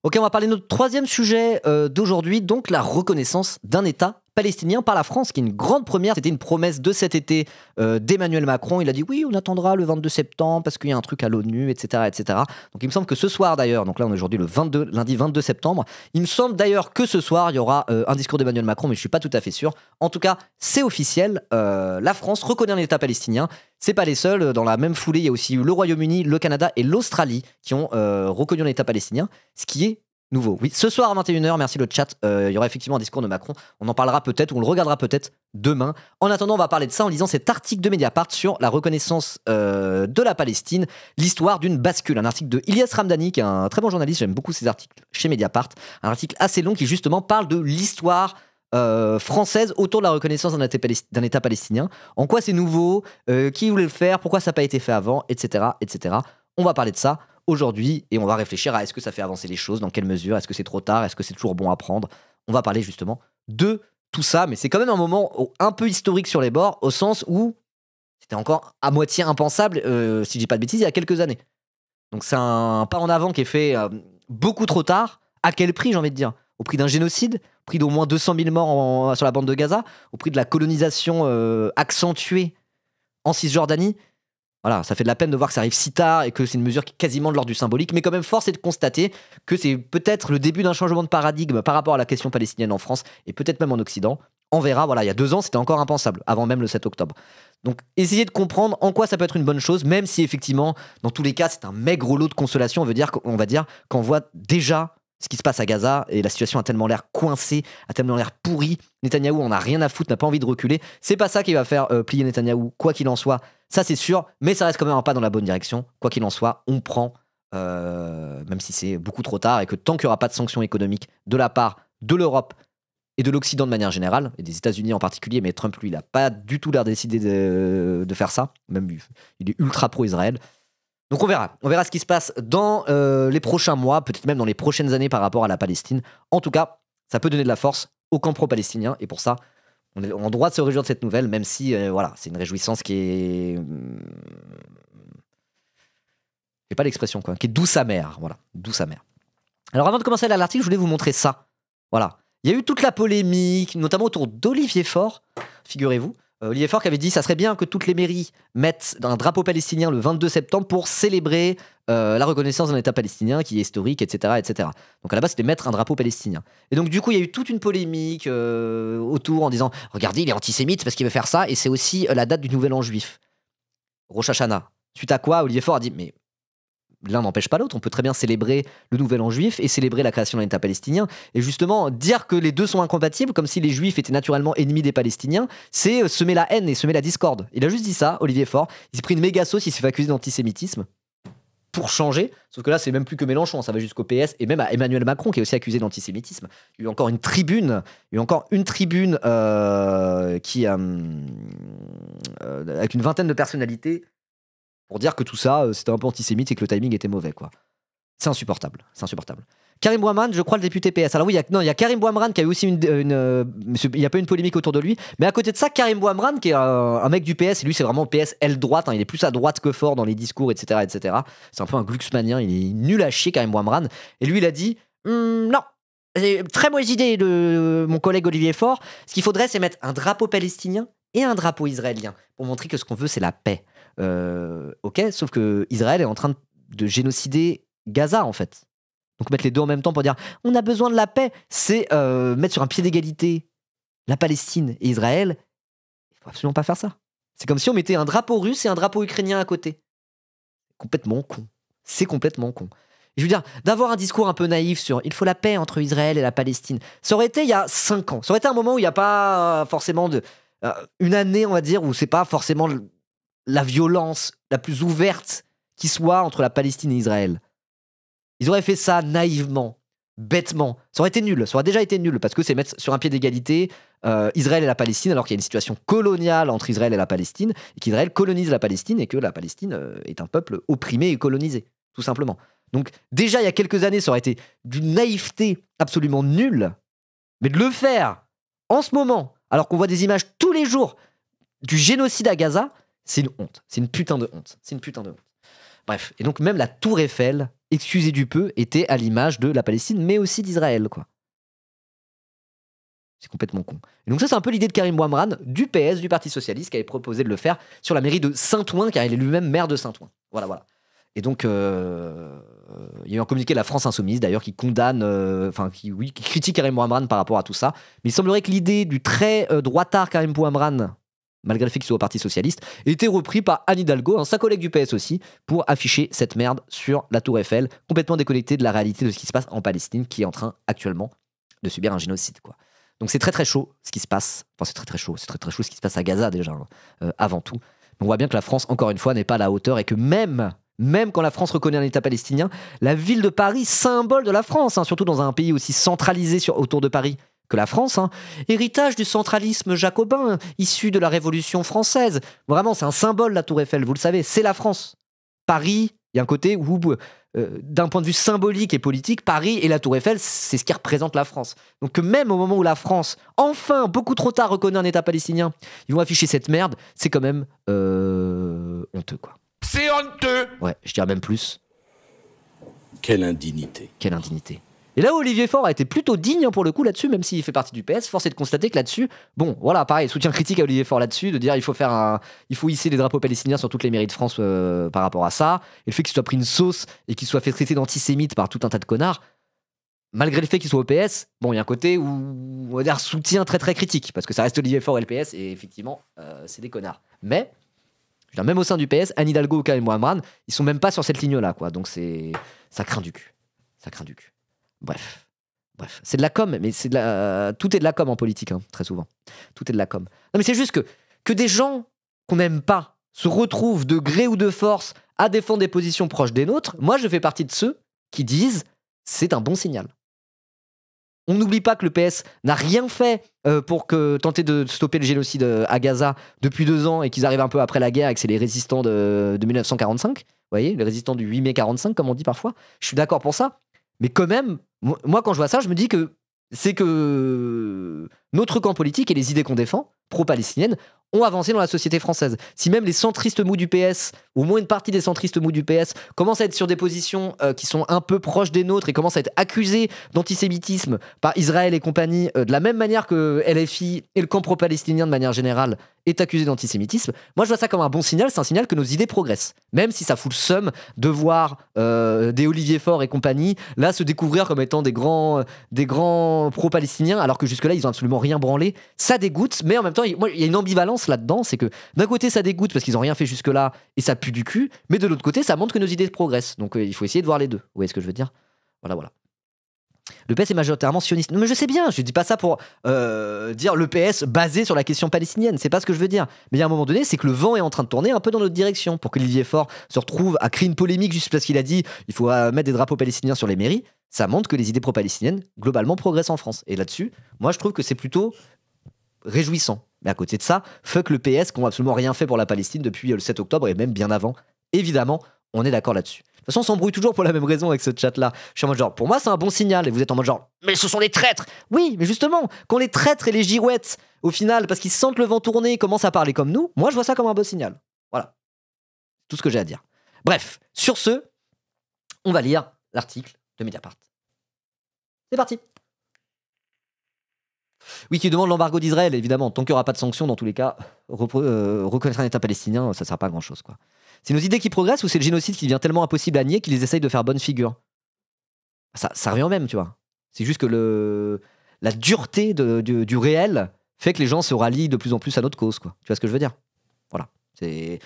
Ok, on va parler de notre troisième sujet d'aujourd'hui, donc la reconnaissance d'un État palestinien par la France, qui est une grande première. C'était une promesse de cet été d'Emmanuel Macron. Il a dit oui, on attendra le 22 septembre parce qu'il y a un truc à l'ONU, etc., etc. Donc il me semble que ce soir d'ailleurs, donc là on est aujourd'hui lundi 22 septembre, il me semble d'ailleurs que ce soir il y aura un discours d'Emmanuel Macron, mais je suis pas tout à fait sûr. En tout cas, c'est officiel. La France reconnaît un État palestinien. C'est pas les seuls. Dans la même foulée, il y a aussi eu le Royaume-Uni, le Canada et l'Australie qui ont reconnu un État palestinien, ce qui est nouveau. Oui, ce soir à 21h, merci le chat, il y aura effectivement un discours de Macron. On en parlera peut-être ou on le regardera peut-être demain. En attendant, on va parler de ça en lisant cet article de Mediapart sur la reconnaissance de la Palestine, l'histoire d'une bascule. Un article de Ilyas Ramdani, qui est un très bon journaliste, j'aime beaucoup ses articles chez Mediapart. Un article assez long qui justement parle de l'histoire française autour de la reconnaissance d'un État palestinien. En quoi c'est nouveau, qui voulait le faire, pourquoi ça n'a pas été fait avant, etc., etc. On va parler de ça aujourd'hui et on va réfléchir à est-ce que ça fait avancer les choses, dans quelle mesure, est-ce que c'est trop tard, est-ce que c'est toujours bon à prendre. On va parler justement de tout ça, mais c'est quand même un moment un peu historique sur les bords, au sens où c'était encore à moitié impensable, si je dis pas de bêtises, il y a quelques années. Donc c'est un pas en avant qui est fait beaucoup trop tard. À quel prix, j'ai envie de dire? Au prix d'un génocide, au prix d'au moins 200 000 morts sur la bande de Gaza, au prix de la colonisation accentuée en Cisjordanie. Voilà, ça fait de la peine de voir que ça arrive si tard et que c'est une mesure qui est quasiment de l'ordre du symbolique, mais quand même force est de constater que c'est peut-être le début d'un changement de paradigme par rapport à la question palestinienne en France et peut-être même en Occident. On verra, voilà, il y a 2 ans c'était encore impensable, avant même le 7 octobre. Donc essayez de comprendre en quoi ça peut être une bonne chose, même si effectivement, dans tous les cas, c'est un maigre lot de consolation, on va dire qu'on voit déjà ce qui se passe à Gaza et la situation a tellement l'air coincée, a tellement l'air pourrie. Netanyahou en a rien à foutre, n'a pas envie de reculer. C'est pas ça qui va faire plier Netanyahou, quoi qu'il en soit. Ça c'est sûr, mais ça reste quand même un pas dans la bonne direction. Quoi qu'il en soit, on prend, même si c'est beaucoup trop tard et que tant qu'il n'y aura pas de sanctions économiques de la part de l'Europe et de l'Occident de manière générale, et des États-Unis en particulier, mais Trump lui, il n'a pas du tout l'air décidé de faire ça. Même il est ultra pro-Israël. Donc on verra ce qui se passe dans les prochains mois, peut-être même dans les prochaines années par rapport à la Palestine. En tout cas, ça peut donner de la force au camp pro-palestinien et pour ça, on est en droit de se réjouir de cette nouvelle, même si voilà, c'est une réjouissance qui est, j'ai pas l'expression quoi, qui est douce amère, voilà, douce amère. Alors avant de commencer l'article, je voulais vous montrer ça. Voilà, il y a eu toute la polémique, notamment autour d'Olivier Faure, figurez-vous. Olivier Faure qui avait dit ça serait bien que toutes les mairies mettent un drapeau palestinien le 22 septembre pour célébrer la reconnaissance d'un État palestinien qui est historique, etc., etc. Donc à la base, c'était mettre un drapeau palestinien. Et donc du coup, il y a eu toute une polémique autour en disant regardez, il est antisémite parce qu'il veut faire ça et c'est aussi la date du Nouvel An juif, Rosh Hashanah. Suite à quoi, Olivier Faure a dit mais l'un n'empêche pas l'autre, on peut très bien célébrer le Nouvel An juif et célébrer la création d'un État palestinien. Et justement, dire que les deux sont incompatibles, comme si les juifs étaient naturellement ennemis des Palestiniens, c'est semer la haine et semer la discorde. Il a juste dit ça, Olivier Faure. Il s'est pris une méga sauce, il s'est fait accuser d'antisémitisme pour changer. Sauf que là, c'est même plus que Mélenchon, ça va jusqu'au PS et même à Emmanuel Macron qui est aussi accusé d'antisémitisme. Il y a eu encore une tribune, qui avec une vingtaine de personnalités pour dire que tout ça, c'était un peu antisémite et que le timing était mauvais, quoi. C'est insupportable, c'est insupportable. Karim Bouamran, je crois le député PS. Alors oui, il y a Karim Bouamran qui a eu aussi il n'y a pas eu une polémique autour de lui, mais à côté de ça, Karim Bouamran, qui est un mec du PS, et lui c'est vraiment PS aile droite, hein, il est plus à droite que fort dans les discours, etc., etc. C'est un peu un glucksmanien, il est nul à chier, Karim Bouamran. Et lui, il a dit non, c'est très mauvaise idée de mon collègue Olivier Faure. Ce qu'il faudrait, c'est mettre un drapeau palestinien et un drapeau israélien pour montrer que ce qu'on veut, c'est la paix. Ok, sauf que Israël est en train de génocider Gaza en fait. Donc mettre les deux en même temps pour dire on a besoin de la paix, c'est mettre sur un pied d'égalité la Palestine et Israël. Il faut absolument pas faire ça. C'est comme si on mettait un drapeau russe et un drapeau ukrainien à côté. Complètement con. C'est complètement con. Je veux dire, d'avoir un discours un peu naïf sur il faut la paix entre Israël et la Palestine, ça aurait été il y a 5 ans. Ça aurait été un moment où il n'y a pas forcément une année, on va dire, où c'est pas forcément la violence la plus ouverte qui soit entre la Palestine et Israël. Ils auraient fait ça naïvement, bêtement. Ça aurait été nul, ça aurait déjà été nul, parce que c'est mettre sur un pied d'égalité Israël et la Palestine, alors qu'il y a une situation coloniale entre Israël et la Palestine, et qu'Israël colonise la Palestine, et que la Palestine est un peuple opprimé et colonisé, tout simplement. Donc déjà, il y a quelques années, ça aurait été d'une naïveté absolument nulle, mais de le faire en ce moment, alors qu'on voit des images tous les jours du génocide à Gaza, c'est une honte. C'est une putain de honte. C'est une putain de honte. Bref, et donc même la Tour Eiffel excusez du peu, était à l'image de la Palestine, mais aussi d'Israël, quoi. C'est complètement con. Et donc ça, c'est un peu l'idée de Karim Bouamran, du PS, du Parti Socialiste, qui avait proposé de le faire sur la mairie de Saint-Ouen, car il est lui-même maire de Saint-Ouen. Voilà. Et donc, il y a eu un communiqué de la France Insoumise, d'ailleurs, qui condamne, qui critique Karim Bouamran par rapport à tout ça. Mais il semblerait que l'idée du très droitard Karim Bouamran, malgré le fait qu'il soit au Parti Socialiste, ait été repris par Anne Hidalgo, sa collègue du PS aussi, pour afficher cette merde sur la Tour Eiffel, complètement déconnectée de la réalité de ce qui se passe en Palestine, qui est en train actuellement de subir un génocide, quoi. Donc c'est très très chaud ce qui se passe. Enfin, c'est très très chaud ce qui se passe à Gaza déjà, avant tout. Mais on voit bien que la France, encore une fois, n'est pas à la hauteur et que même quand la France reconnaît un État palestinien, la ville de Paris, symbole de la France, surtout dans un pays aussi centralisé autour de Paris que la France, héritage du centralisme jacobin issu de la Révolution française. Vraiment, c'est un symbole, la Tour Eiffel, vous le savez, c'est la France. Paris, il y a un côté où, d'un point de vue symbolique et politique, Paris et la Tour Eiffel, c'est ce qui représente la France. Donc que même au moment où la France, enfin, beaucoup trop tard, reconnaît un État palestinien, ils vont afficher cette merde, c'est quand même honteux, quoi. C'est honteux. Ouais, je dirais même plus. Quelle indignité. Quelle indignité. Et là où Olivier Faure a été plutôt digne pour le coup là-dessus, même s'il fait partie du PS, force est de constater que là-dessus, bon, voilà, pareil, soutien critique à Olivier Faure là-dessus, de dire il faut hisser les drapeaux palestiniens sur toutes les mairies de France par rapport à ça, et le fait qu'il soit pris une sauce et qu'il soit fait traiter d'antisémite par tout un tas de connards, malgré le fait qu'il soit au PS, bon, il y a un côté où on va dire soutien très très critique, parce que ça reste Olivier Faure et le PS, et effectivement, c'est des connards. Mais, je veux dire, même au sein du PS, Anne Hidalgo, Karim Bouamran, ils sont même pas sur cette ligne-là, quoi, donc ça craint du cul. Ça craint du cul. Bref, c'est de la com, mais tout est de la com en politique, très souvent. Tout est de la com. Non, mais c'est juste que des gens qu'on n'aime pas se retrouvent de gré ou de force à défendre des positions proches des nôtres. Moi, je fais partie de ceux qui disent c'est un bon signal. On n'oublie pas que le PS n'a rien fait pour tenter de stopper le génocide à Gaza depuis 2 ans et qu'ils arrivent un peu après la guerre et que c'est les résistants de 1945. Vous voyez, les résistants du 8 mai 45, comme on dit parfois. Je suis d'accord pour ça. Mais quand même, moi, quand je vois ça, je me dis que c'est que notre camp politique et les idées qu'on défend, pro-palestiniennes, ont avancé dans la société française. Si même les centristes mous du PS, ou au moins une partie des centristes mous du PS, commencent à être sur des positions qui sont un peu proches des nôtres et commencent à être accusés d'antisémitisme par Israël et compagnie, de la même manière que LFI et le camp pro-palestinien de manière générale est accusé d'antisémitisme, moi je vois ça comme un bon signal, c'est un signal que nos idées progressent. Même si ça fout le seum de voir des Olivier Faure et compagnie là se découvrir comme étant des grands pro-palestiniens, alors que jusque-là ils ont absolument rien branlé. Ça dégoûte, mais en même temps, il y a une ambivalence là-dedans, c'est que d'un côté ça dégoûte parce qu'ils ont rien fait jusque-là et ça pue du cul, mais de l'autre côté ça montre que nos idées progressent. Donc il faut essayer de voir les deux. Vous voyez ce que je veux dire ? Voilà. Le PS est majoritairement sioniste. Non, mais je sais bien, je dis pas ça pour dire le PS basé sur la question palestinienne, c'est pas ce que je veux dire. Mais il y a un moment donné, c'est que le vent est en train de tourner un peu dans notre direction pour que Olivier Faure se retrouve à créer une polémique juste parce qu'il a dit il faut mettre des drapeaux palestiniens sur les mairies. Ça montre que les idées pro-palestiniennes, globalement, progressent en France. Et là-dessus, moi, je trouve que c'est plutôt réjouissant. Mais à côté de ça, fuck le PS qui n'ont absolument rien fait pour la Palestine depuis le 7 octobre et même bien avant. Évidemment, on est d'accord là-dessus. De toute façon, on s'embrouille toujours pour la même raison avec ce chat-là. Je suis en mode genre, pour moi, c'est un bon signal. Et vous êtes en mode genre, mais ce sont des traîtres. Oui, mais justement, quand les traîtres et les girouettes, au final, parce qu'ils sentent le vent tourner, commencent à parler comme nous, moi, je vois ça comme un bon signal. Voilà. Tout ce que j'ai à dire. Bref, sur ce, on va lire l'article de Mediapart. C'est parti. Oui, qui demande l'embargo d'Israël, évidemment. Tant qu'il n'y aura pas de sanctions, dans tous les cas, reconnaître un État palestinien, ça ne sert pas à grand-chose, quoi. C'est nos idées qui progressent ou c'est le génocide qui devient tellement impossible à nier qu'ils essayent de faire bonne figure ? Ça revient au même, tu vois. C'est juste que la dureté du réel fait que les gens se rallient de plus en plus à notre cause, quoi. Tu vois ce que je veux dire ? Voilà. Je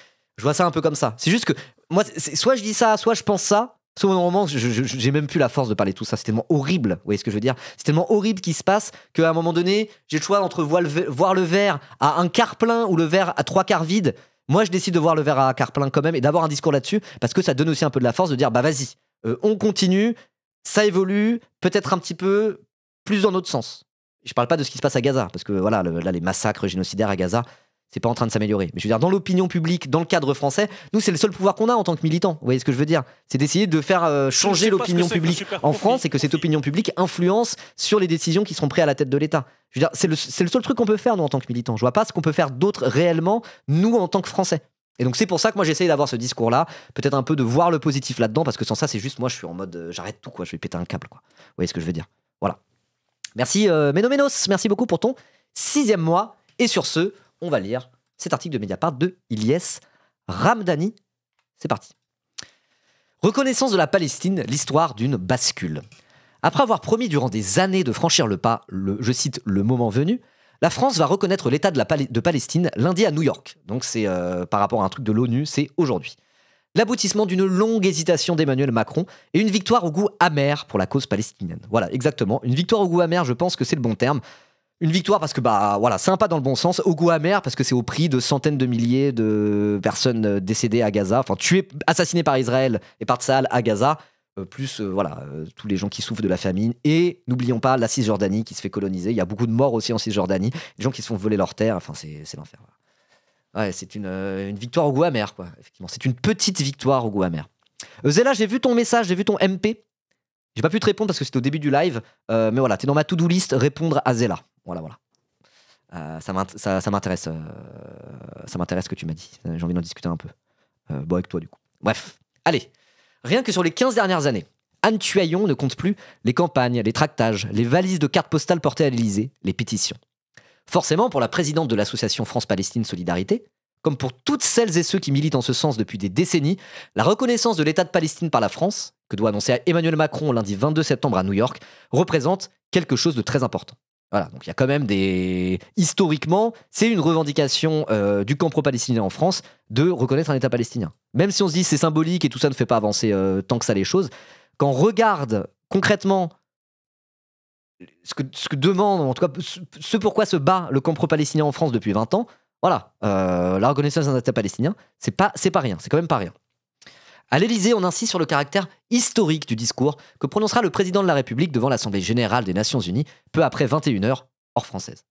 vois ça un peu comme ça. C'est juste que moi, soit je dis ça, soit je pense ça. Soit au moment, j'ai même plus la force de parler de tout ça. C'est tellement horrible. Vous voyez ce que je veux dire ? C'est tellement horrible qu'il se passe qu'à un moment donné, j'ai le choix entre voir le verre à un quart plein ou le verre à 3 quarts vide. Moi, je décide de voir le verre à quart plein quand même et d'avoir un discours là-dessus parce que ça donne aussi un peu de la force de dire bah vas-y, on continue, ça évolue, peut-être un petit peu plus dans notre sens. Je parle pas de ce qui se passe à Gaza parce que voilà, là les massacres génocidaires à Gaza, c'est pas en train de s'améliorer. Mais je veux dire, dans l'opinion publique, dans le cadre français, nous, c'est le seul pouvoir qu'on a en tant que militants. Vous voyez ce que je veux dire ? C'est d'essayer de faire changer l'opinion publique en France et que cette opinion publique influence sur les décisions qui seront prises à la tête de l'État. Je veux dire, c'est le seul truc qu'on peut faire, nous, en tant que militants. Je vois pas ce qu'on peut faire d'autre réellement, nous, en tant que Français. Et donc c'est pour ça que moi j'essaye d'avoir ce discours-là, peut-être un peu de voir le positif là-dedans, parce que sans ça c'est juste moi je suis en mode j'arrête tout quoi, je vais péter un câble quoi. Vous voyez ce que je veux dire? Voilà. Merci Ménoménos, merci beaucoup pour ton 6e mois. Et sur ce, on va lire cet article de Mediapart de Ilyes Ramdani. C'est parti. Reconnaissance de la Palestine, l'histoire d'une bascule. Après avoir promis durant des années de franchir le pas, je cite, le moment venu, la France va reconnaître l'État de Palestine lundi à New York. Donc c'est par rapport à un truc de l'ONU, c'est aujourd'hui. L'aboutissement d'une longue hésitation d'Emmanuel Macron et une victoire au goût amer pour la cause palestinienne. Voilà, exactement. Une victoire au goût amer, je pense que c'est le bon terme. Une victoire parce que, voilà, c'est un pas dans le bon sens. Au goût amer parce que c'est au prix de centaines de milliers de personnes décédées à Gaza, enfin tuées, assassinées par Israël et par Tsahal à Gaza. Plus tous les gens qui souffrent de la famine. Et n'oublions pas la Cisjordanie qui se fait coloniser. Il y a beaucoup de morts aussi en Cisjordanie. Les gens qui se font voler leurs terres. Enfin, c'est l'enfer. Ouais, c'est une victoire au goût amer, quoi. Effectivement, c'est une petite victoire au goût amer. Zella, j'ai vu ton message, j'ai vu ton MP. J'ai pas pu te répondre parce que c'était au début du live. Mais voilà, t'es dans ma to-do list, répondre à Zella. Voilà. Ça m'intéresse. Ça m'intéresse ce que tu m'as dit. J'ai envie d'en discuter un peu. Bon, avec toi, du coup. Bref, allez. Rien que sur les 15 dernières années, Anne Tuaillon ne compte plus les campagnes, les tractages, les valises de cartes postales portées à l'Élysée, les pétitions. Forcément, pour la présidente de l'association France-Palestine Solidarité, comme pour toutes celles et ceux qui militent en ce sens depuis des décennies, la reconnaissance de l'État de Palestine par la France, que doit annoncer Emmanuel Macron lundi 22 septembre à New York, représente quelque chose de très important. Voilà, donc il y a quand même historiquement, c'est une revendication du camp pro-palestinien en France de reconnaître un État palestinien. Même si on se dit c'est symbolique et tout ça ne fait pas avancer tant que ça les choses, quand on regarde concrètement ce que demande, en tout cas ce pourquoi se bat le camp pro-palestinien en France depuis 20 ans, voilà, la reconnaissance d'un État palestinien, c'est pas rien, c'est quand même pas rien. À l'Élysée, on insiste sur le caractère historique du discours que prononcera le président de la République devant l'Assemblée générale des Nations Unies, peu après 21h, hors française.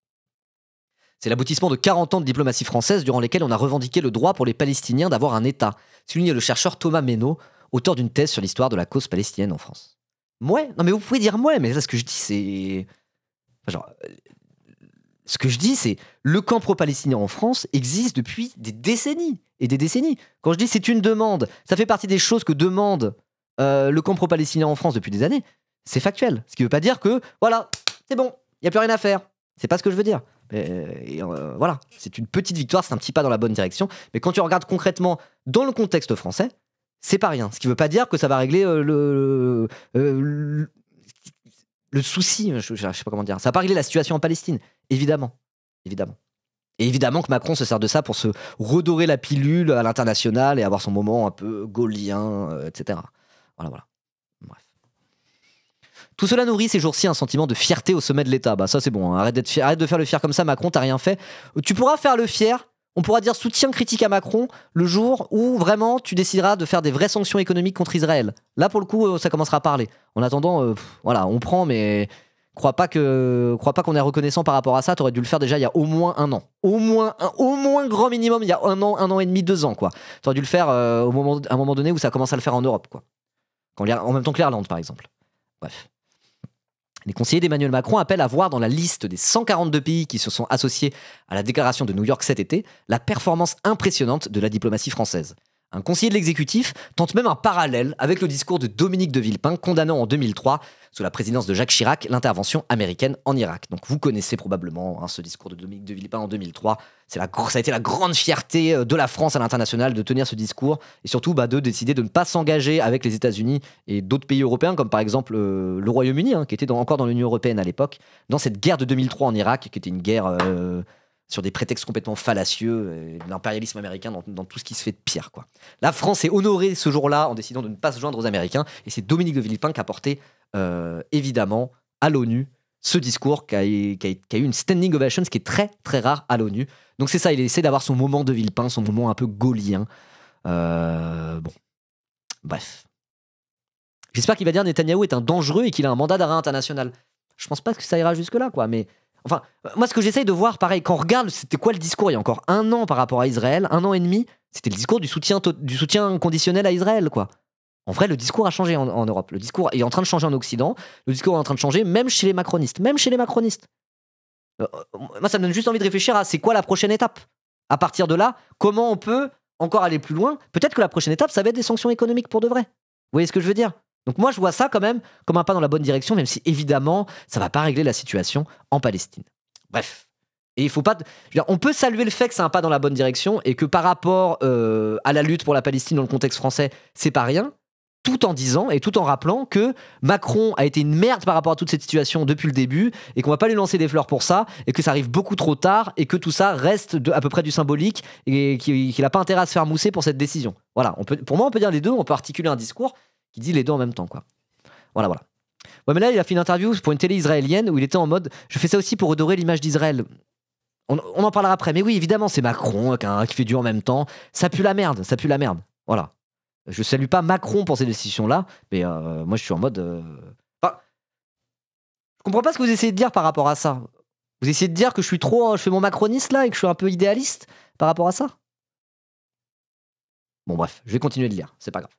C'est l'aboutissement de 40 ans de diplomatie française durant lesquels on a revendiqué le droit pour les Palestiniens d'avoir un État, souligne le chercheur Thomas Meynaud, auteur d'une thèse sur l'histoire de la cause palestinienne en France. Mouais, non mais vous pouvez dire mouais, mais là ce que je dis c'est... Ce que je dis, c'est le camp pro-palestinien en France existe depuis des décennies et des décennies. Quand je dis c'est une demande, ça fait partie des choses que demande le camp pro-palestinien en France depuis des années. C'est factuel. Ce qui ne veut pas dire que, voilà, c'est bon, il n'y a plus rien à faire. C'est pas ce que je veux dire. Voilà, c'est une petite victoire, c'est un petit pas dans la bonne direction. Mais quand tu regardes concrètement dans le contexte français, c'est pas rien. Ce qui ne veut pas dire que ça va régler le souci, je sais pas comment dire. Ça va pas régler la situation en Palestine. Évidemment. Et évidemment que Macron se sert de ça pour se redorer la pilule à l'international et avoir son moment un peu gaulien, etc. Voilà. Bref. Tout cela nourrit ces jours-ci un sentiment de fierté au sommet de l'État. Bah ça c'est bon, hein. Arrête de faire le fier comme ça, Macron, t'as rien fait. Tu pourras faire le fier, on pourra dire soutien critique à Macron le jour où vraiment tu décideras de faire des vraies sanctions économiques contre Israël. Là pour le coup, ça commencera à parler. En attendant, voilà, on prend, mais... Crois pas qu'on est reconnaissant par rapport à ça. T'aurais dû le faire déjà il y a au moins un an. Au moins grand minimum, il y a un an et demi, 2 ans, quoi. T'aurais dû le faire à un moment donné où ça commence à le faire en Europe, quoi. En même temps que l'Irlande, par exemple. Bref. Les conseillers d'Emmanuel Macron appellent à voir dans la liste des 142 pays qui se sont associés à la déclaration de New York cet été la performance impressionnante de la diplomatie française. Un conseiller de l'exécutif tente même un parallèle avec le discours de Dominique de Villepin condamnant en 2003, sous la présidence de Jacques Chirac, l'intervention américaine en Irak. Donc vous connaissez probablement ce discours de Dominique de Villepin en 2003. Ça a été la grande fierté de la France à l'international de tenir ce discours et surtout de décider de ne pas s'engager avec les États-Unis et d'autres pays européens comme par exemple le Royaume-Uni, qui était encore dans l'Union européenne à l'époque, dans cette guerre de 2003 en Irak qui était une guerre... sur des prétextes complètement fallacieux, l'impérialisme américain dans tout ce qui se fait de pire, quoi. La France est honorée ce jour-là en décidant de ne pas se joindre aux Américains, et c'est Dominique de Villepin qui a porté, évidemment, à l'ONU, ce discours qui a eu une standing ovation, ce qui est très, très rare à l'ONU. Donc c'est ça, il essaie d'avoir son moment de Villepin, son moment un peu gaulien. Bon, bref. J'espère qu'il va dire Netanyahou est un dangereux et qu'il a un mandat d'arrêt international. Je pense pas que ça ira jusque-là, quoi, mais... Enfin, moi, ce que j'essaye de voir, pareil, quand on regarde, c'était quoi le discours il y a encore 1 an par rapport à Israël, 1 an et demi, c'était le discours du soutien conditionnel à Israël, quoi. En vrai, le discours a changé en Europe. Le discours est en train de changer en Occident. Le discours est en train de changer, même chez les macronistes. Moi, ça me donne juste envie de réfléchir à c'est quoi la prochaine étape. À partir de là, comment on peut encore aller plus loin, peut-être que la prochaine étape, ça va être des sanctions économiques pour de vrai. Vous voyez ce que je veux dire? Donc moi, je vois ça quand même comme un pas dans la bonne direction, même si évidemment, ça va pas régler la situation en Palestine. Bref. Et il faut pas. Je veux dire, on peut saluer le fait que c'est un pas dans la bonne direction et que par rapport à la lutte pour la Palestine dans le contexte français, c'est pas rien, tout en disant et tout en rappelant que Macron a été une merde par rapport à toute cette situation depuis le début et qu'on va pas lui lancer des fleurs pour ça et que ça arrive beaucoup trop tard et que tout ça reste à peu près du symbolique et qu'il n'a pas intérêt à se faire mousser pour cette décision. Voilà, pour moi, on peut dire les deux, on peut articuler un discours qui dit les deux en même temps, quoi. Voilà. Ouais, mais là, il a fait une interview pour une télé israélienne où il était en mode « Je fais ça aussi pour redorer l'image d'Israël ». On en parlera après. Mais oui, évidemment, c'est Macron qui fait du en même temps. Ça pue la merde. Voilà. Je salue pas Macron pour ces décisions-là, mais moi, je suis en mode... Enfin, je comprends pas ce que vous essayez de dire par rapport à ça. Vous essayez de dire que je fais mon macroniste, là, et que je suis un peu idéaliste par rapport à ça. Bon, bref, je vais continuer de lire. C'est pas grave.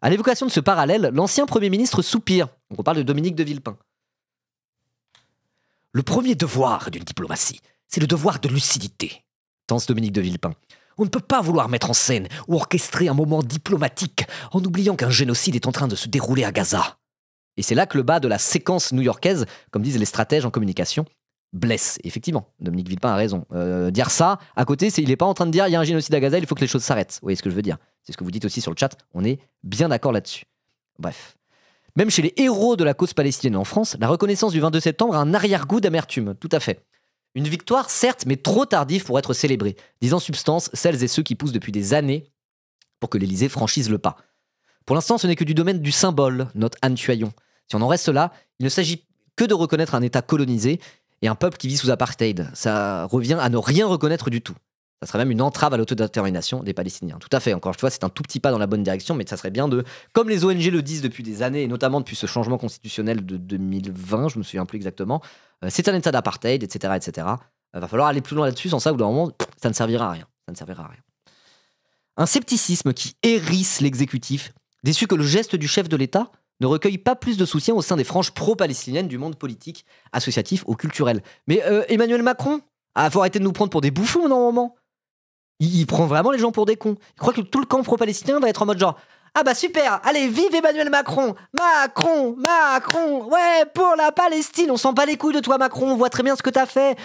À l'évocation de ce parallèle, l'ancien Premier ministre soupire. Donc on parle de Dominique de Villepin. Le premier devoir d'une diplomatie, c'est le devoir de lucidité, pense Dominique de Villepin. On ne peut pas vouloir mettre en scène ou orchestrer un moment diplomatique en oubliant qu'un génocide est en train de se dérouler à Gaza. Et c'est là que le bas de la séquence new-yorkaise, comme disent les stratèges en communication, blesse. Et effectivement, Dominique Villepin a raison. Dire ça, à côté, il n'est pas en train de dire il y a un génocide à Gaza, il faut que les choses s'arrêtent. Vous voyez ce que je veux dire? C'est ce que vous dites aussi sur le chat, on est bien d'accord là-dessus. Bref. Même chez les héros de la cause palestinienne en France, la reconnaissance du 22 septembre a un arrière-goût d'amertume, tout à fait. Une victoire, certes, mais trop tardive pour être célébrée, disant en substance celles et ceux qui poussent depuis des années pour que l'Élysée franchise le pas. Pour l'instant, ce n'est que du domaine du symbole, note Anne Tuaillon. Si on en reste là, il ne s'agit que de reconnaître un État colonisé et un peuple qui vit sous apartheid. Ça revient à ne rien reconnaître du tout. Ça serait même une entrave à l'autodétermination des Palestiniens. Tout à fait, encore une fois, c'est un tout petit pas dans la bonne direction, mais ça serait bien de, comme les ONG le disent depuis des années, et notamment depuis ce changement constitutionnel de 2020, je me souviens plus exactement, c'est un état d'apartheid, etc., etc. Va falloir aller plus loin là-dessus, sans ça, au bout d'un moment, ça ne servira à rien. Un scepticisme qui hérisse l'exécutif, déçu que le geste du chef de l'État ne recueille pas plus de soutien au sein des franges pro-palestiniennes du monde politique, associatif ou culturel. Mais Emmanuel Macron, faut arrêter de nous prendre pour des bouffons, normalement. Il prend vraiment les gens pour des cons. Il croit que tout le camp pro-palestinien va être en mode genre ah bah super, allez, vive Emmanuel Macron, ouais, pour la Palestine, on s'en bat les couilles de toi Macron, on voit très bien ce que t'as fait.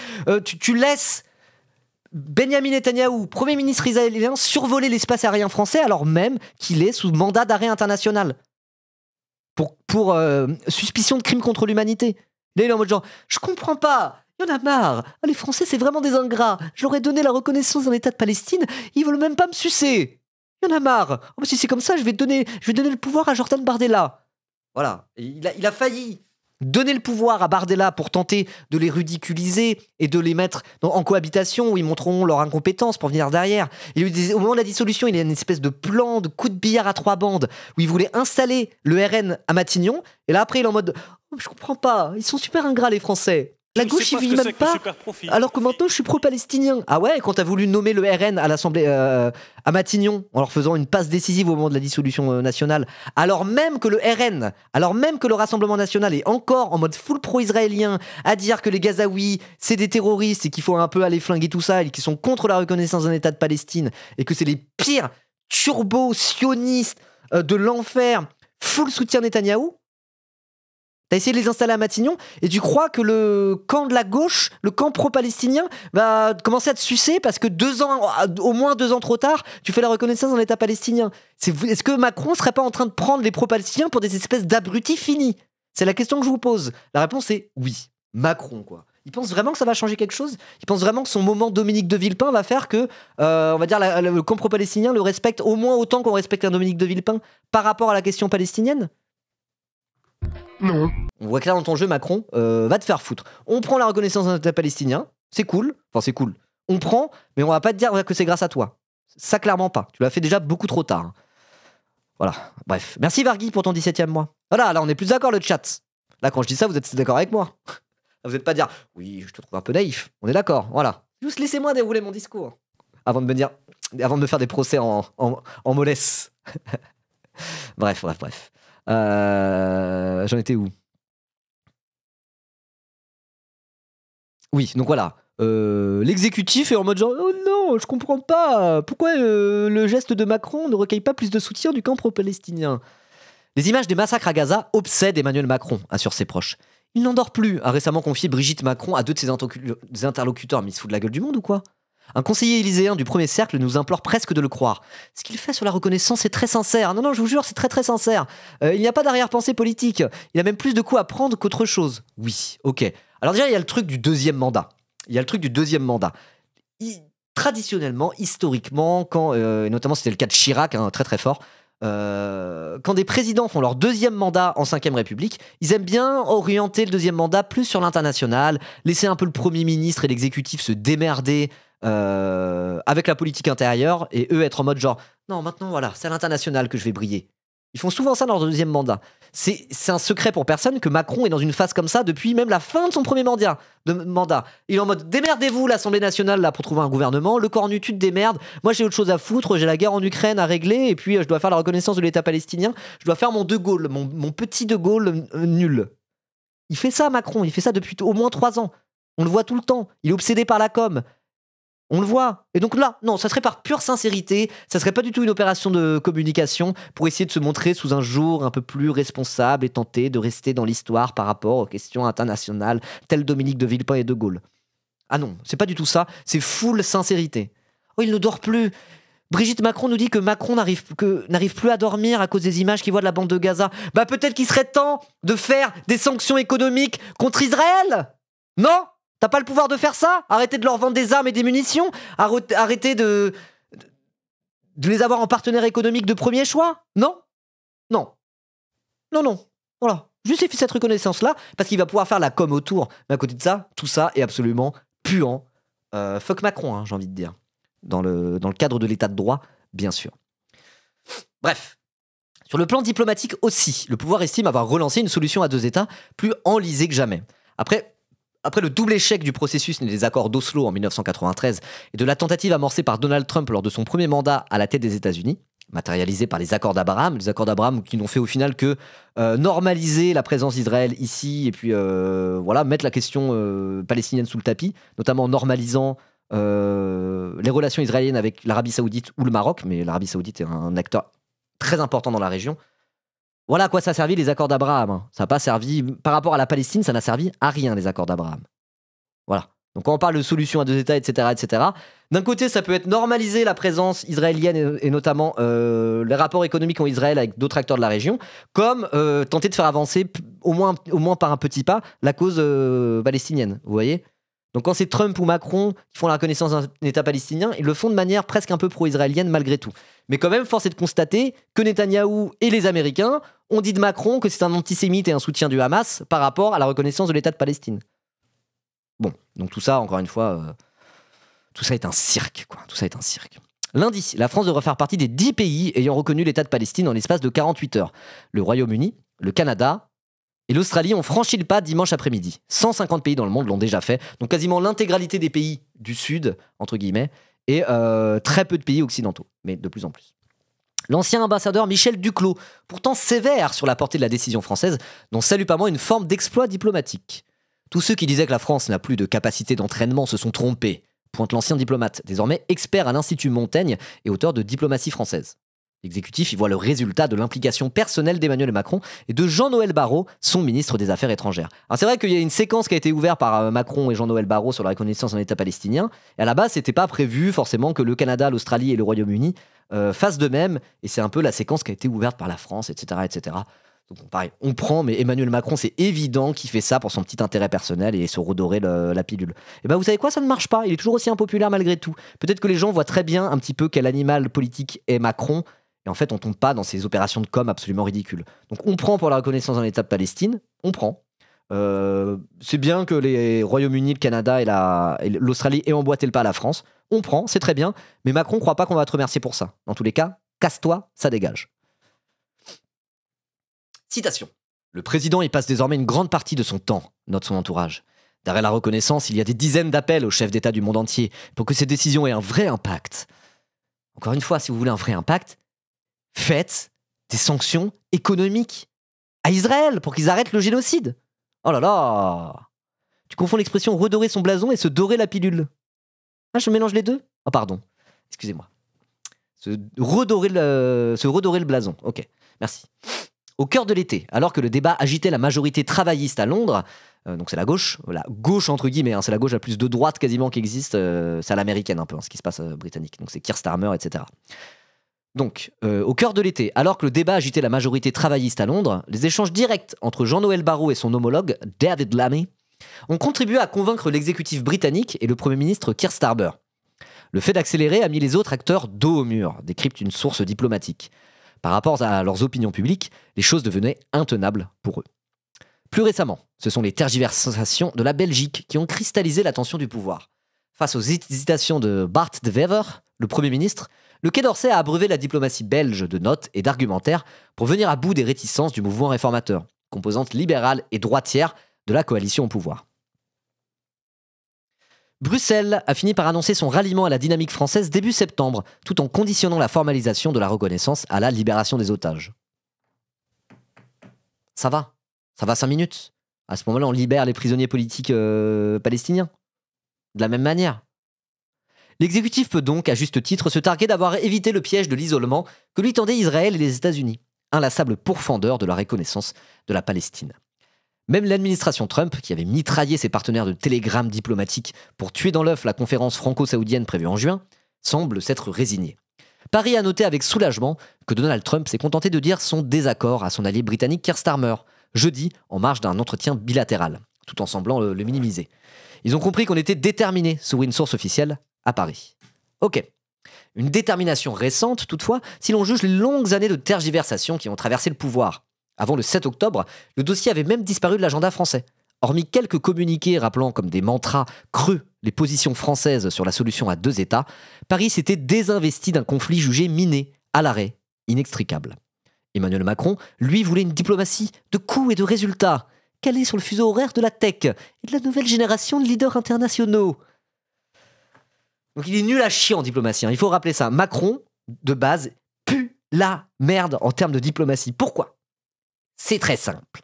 Tu laisses Benyamin Netanyahou, Premier ministre israélien, survoler l'espace aérien français alors même qu'il est sous mandat d'arrêt international. Pour suspicion de crime contre l'humanité. Là, il est en mode genre je comprends pas. Il y en a marre. Les Français, c'est vraiment des ingrats. Je leur ai donné la reconnaissance d'un État de Palestine. Ils veulent même pas me sucer. Il y en a marre. Oh, si c'est comme ça, je vais donner le pouvoir à Jordan Bardella. Voilà. Il a failli donner le pouvoir à Bardella pour tenter de les ridiculiser et de les mettre en cohabitation où ils montreront leur incompétence pour venir derrière. Au moment de la dissolution, il y a une espèce de plan de coup de billard à 3 bandes où il voulait installer le RN à Matignon. Et là, après, il est en mode oh, je comprends pas. Ils sont super ingrats, les Français. La gauche, il vit même pas, alors que maintenant, je suis pro-palestinien. Ah ouais, quand t'as voulu nommer le RN à l'Assemblée, à Matignon, en leur faisant une passe décisive au moment de la dissolution nationale, alors même que le RN, alors même que le Rassemblement national est encore en mode full pro-israélien, à dire que les Gazaouis, c'est des terroristes et qu'il faut un peu aller flinguer tout ça, et qu'ils sont contre la reconnaissance d'un État de Palestine, et que c'est les pires turbo-sionistes de l'enfer, full soutien Netanyahou. T'as essayé de les installer à Matignon et tu crois que le camp de la gauche, le camp pro-palestinien, va commencer à te sucer parce que au moins 2 ans trop tard, tu fais la reconnaissance d'un État palestinien. Est-ce que Macron serait pas en train de prendre les pro-palestiniens pour des espèces d'abrutis finis? C'est la question que je vous pose. La réponse est oui. Macron, quoi. Il pense vraiment que ça va changer quelque chose? Il pense vraiment que son moment Dominique de Villepin va faire que, on va dire, le camp pro-palestinien le respecte au moins autant qu'on respecte un Dominique de Villepin par rapport à la question palestinienne? Non. On voit que là dans ton jeu, Macron, va te faire foutre. On prend la reconnaissance d'un État palestinien, c'est cool. Enfin, c'est cool. On prend, mais on va pas te dire que c'est grâce à toi. Ça, clairement pas. Tu l'as fait déjà beaucoup trop tard. Voilà. Bref. Merci Vargui pour ton 17e mois. Voilà, là, on est plus d'accord, le chat. Là, quand je dis ça, vous êtes d'accord avec moi. Vous n'êtes pas dire oui, je te trouve un peu naïf. On est d'accord. Voilà. Juste laissez-moi dérouler mon discours. Avant de me faire des procès en mollesse. Bref. J'en étais où? Oui, donc voilà. l'exécutif est en mode genre oh non, je comprends pas, pourquoi le geste de Macron ne recueille pas plus de soutien du camp pro-palestinien. Les images des massacres à Gaza obsèdent Emmanuel Macron, assure ses proches. Il n'endort plus, a récemment confié Brigitte Macron à 2 de ses interlocuteurs. Mais il se fout de la gueule du monde ou quoi? Un conseiller élyséen du premier cercle nous implore presque de le croire. Ce qu'il fait sur la reconnaissance est très sincère. Non, je vous jure, c'est très très sincère. Il n'y a pas d'arrière-pensée politique. Il a même plus de coups à prendre qu'autre chose. Oui, ok. Alors déjà, il y a le truc du deuxième mandat. Traditionnellement, historiquement, et notamment c'était le cas de Chirac, très très fort, quand des présidents font leur deuxième mandat en 5ème République, ils aiment bien orienter le deuxième mandat plus sur l'international, laisser un peu le Premier ministre et l'exécutif se démerder avec la politique intérieure et eux être en mode genre non, maintenant voilà, c'est à l'international que je vais briller. Ils font souvent ça dans leur deuxième mandat. C'est un secret pour personne que Macron est dans une phase comme ça depuis même la fin de son premier mandat. Il est en mode démerdez-vous l'Assemblée nationale là pour trouver un gouvernement, le cornu tu te démerdes, moi j'ai autre chose à foutre, j'ai la guerre en Ukraine à régler et puis je dois faire la reconnaissance de l'État palestinien, je dois faire mon De Gaulle, mon petit De Gaulle nul. Il fait ça Macron, il fait ça depuis au moins 3 ans. On le voit tout le temps, il est obsédé par la com. On le voit. Et donc là, non, ça serait par pure sincérité, ça serait pas du tout une opération de communication pour essayer de se montrer sous un jour un peu plus responsable et tenter de rester dans l'histoire par rapport aux questions internationales, tel Dominique de Villepin et De Gaulle. Ah non, c'est pas du tout ça, c'est full sincérité. Oh, il ne dort plus. Brigitte Macron nous dit que Macron n'arrive plus à dormir à cause des images qu'il voit de la bande de Gaza. Bah peut-être qu'il serait temps de faire des sanctions économiques contre Israël. Non ? T'as pas le pouvoir de faire ça? Arrêtez de leur vendre des armes et des munitions? Arrêtez de les avoir en partenaire économique de premier choix? Non. Voilà. Justifie cette reconnaissance-là, parce qu'il va pouvoir faire la com autour. Mais à côté de ça, tout ça est absolument puant. Fuck Macron, j'ai envie de dire. Dans le cadre de l'état de droit, bien sûr. Bref. Sur le plan diplomatique aussi, le pouvoir estime avoir relancé une solution à 2 États plus enlisée que jamais. Après le double échec du processus des accords d'Oslo en 1993 et de la tentative amorcée par Donald Trump lors de son premier mandat à la tête des États-Unis, matérialisée par les accords d'Abraham qui n'ont fait au final que normaliser la présence d'Israël ici et puis mettre la question palestinienne sous le tapis, notamment en normalisant les relations israéliennes avec l'Arabie Saoudite ou le Maroc, mais l'Arabie Saoudite est un acteur très important dans la région. Voilà à quoi ça a servi les accords d'Abraham. Ça n'a pas servi, par rapport à la Palestine, ça n'a servi à rien les accords d'Abraham. Voilà. Donc quand on parle de solution à 2 États, etc., d'un côté, ça peut être normaliser la présence israélienne et notamment les rapports économiques en Israël avec d'autres acteurs de la région, comme tenter de faire avancer, au moins par un petit pas, la cause palestinienne. Vous voyez ? Donc quand c'est Trump ou Macron qui font la reconnaissance d'un État palestinien, ils le font de manière presque un peu pro-israélienne malgré tout. Mais quand même, force est de constater que Netanyahou et les Américains ont dit de Macron que c'est un antisémite et un soutien du Hamas par rapport à la reconnaissance de l'État de Palestine. Bon, donc tout ça, encore une fois, tout ça est un cirque, quoi. Tout ça est un cirque. Lundi, la France devrait faire partie des 10 pays ayant reconnu l'État de Palestine en l'espace de 48 heures. Le Royaume-Uni, le Canada et l'Australie ont franchi le pas dimanche après-midi. 150 pays dans le monde l'ont déjà fait, donc quasiment l'intégralité des pays du Sud, entre guillemets, et très peu de pays occidentaux, mais de plus en plus. L'ancien ambassadeur Michel Duclos, pourtant sévère sur la portée de la décision française, n'en salue pas moins une forme d'exploit diplomatique. Tous ceux qui disaient que la France n'a plus de capacité d'entraînement se sont trompés, pointe l'ancien diplomate, désormais expert à l'Institut Montaigne et auteur de Diplomatie française. L'exécutif y voit le résultat de l'implication personnelle d'Emmanuel Macron et de Jean-Noël Barrot, son ministre des Affaires étrangères. Alors c'est vrai qu'il y a une séquence qui a été ouverte par Macron et Jean-Noël Barrot sur la reconnaissance d'un État palestinien, et à la base c'était pas prévu forcément que le Canada, l'Australie et le Royaume-Uni fassent de même, et c'est un peu la séquence qui a été ouverte par la France, etc. Donc pareil, on prend, mais Emmanuel Macron, c'est évident qu'il fait ça pour son petit intérêt personnel et se redorer la pilule. Et ben vous savez quoi, ça ne marche pas, il est toujours aussi impopulaire malgré tout. Peut-être que les gens voient très bien un petit peu quel animal politique est Macron, et en fait on tombe pas dans ces opérations de com absolument ridicules. Donc on prend pour la reconnaissance d'un État de Palestine, on prend. C'est bien que les Royaume-Uni, le Canada et l'Australie aient emboîté le pas à la France, on prend, c'est très bien, mais Macron croit pas qu'on va te remercier pour ça. Dans tous les cas, casse-toi, ça dégage. Citation. Le président y passe désormais une grande partie de son temps, note son entourage. Derrière la reconnaissance, il y a des dizaines d'appels aux chefs d'État du monde entier pour que ces décisions aient un vrai impact. Encore une fois, si vous voulez un vrai impact, faites des sanctions économiques à Israël pour qu'ils arrêtent le génocide. Oh là là! Tu confonds l'expression redorer son blason et se dorer la pilule. Ah, je mélange les deux? Oh, pardon. Excusez-moi. Se redorer le blason. Ok, merci. Au cœur de l'été, alors que le débat agitait la majorité travailliste à Londres, donc c'est la gauche entre guillemets, hein, c'est la gauche la plus de droite quasiment qui existe, c'est à l'américaine un peu, hein, ce qui se passe britannique, donc c'est Keir Starmer, etc. Donc, au cœur de l'été, alors que le débat agitait la majorité travailliste à Londres, les échanges directs entre Jean-Noël Barrot et son homologue, David Lammy, ont contribué à convaincre l'exécutif britannique et le Premier ministre Keir Starmer. Le fait d'accélérer a mis les autres acteurs dos au mur, décrypte une source diplomatique. Par rapport à leurs opinions publiques, les choses devenaient intenables pour eux. Plus récemment, ce sont les tergiversations de la Belgique qui ont cristallisé l'attention du pouvoir. Face aux hésitations de Bart de Wever, le Premier ministre, le Quai d'Orsay a abreuvé la diplomatie belge de notes et d'argumentaires pour venir à bout des réticences du mouvement réformateur, composante libérale et droitière de la coalition au pouvoir. Bruxelles a fini par annoncer son ralliement à la dynamique française début septembre, tout en conditionnant la formalisation de la reconnaissance à la libération des otages. Ça va 5 minutes. À ce moment-là, on libère les prisonniers politiques palestiniens. De la même manière. L'exécutif peut donc, à juste titre, se targuer d'avoir évité le piège de l'isolement que lui tendaient Israël et les États-Unis, inlassables pourfendeurs de la reconnaissance de la Palestine. Même l'administration Trump, qui avait mitraillé ses partenaires de télégrammes diplomatiques pour tuer dans l'œuf la conférence franco-saoudienne prévue en juin, semble s'être résignée. Paris a noté avec soulagement que Donald Trump s'est contenté de dire son désaccord à son allié britannique Keir Starmer, jeudi, en marge d'un entretien bilatéral, tout en semblant le minimiser. Ils ont compris qu'on était déterminés, sur une source officielle, à Paris. Ok. Une détermination récente, toutefois, si l'on juge les longues années de tergiversation qui ont traversé le pouvoir. Avant le 7 octobre, le dossier avait même disparu de l'agenda français. Hormis quelques communiqués rappelant comme des mantras creux les positions françaises sur la solution à 2 États, Paris s'était désinvesti d'un conflit jugé miné, à l'arrêt, inextricable. Emmanuel Macron, lui, voulait une diplomatie de coûts et de résultats, calée sur le fuseau horaire de la tech et de la nouvelle génération de leaders internationaux. Donc il est nul à chier en diplomatie, hein. Il faut rappeler ça. Macron, de base, pue la merde en termes de diplomatie. Pourquoi ? C'est très simple.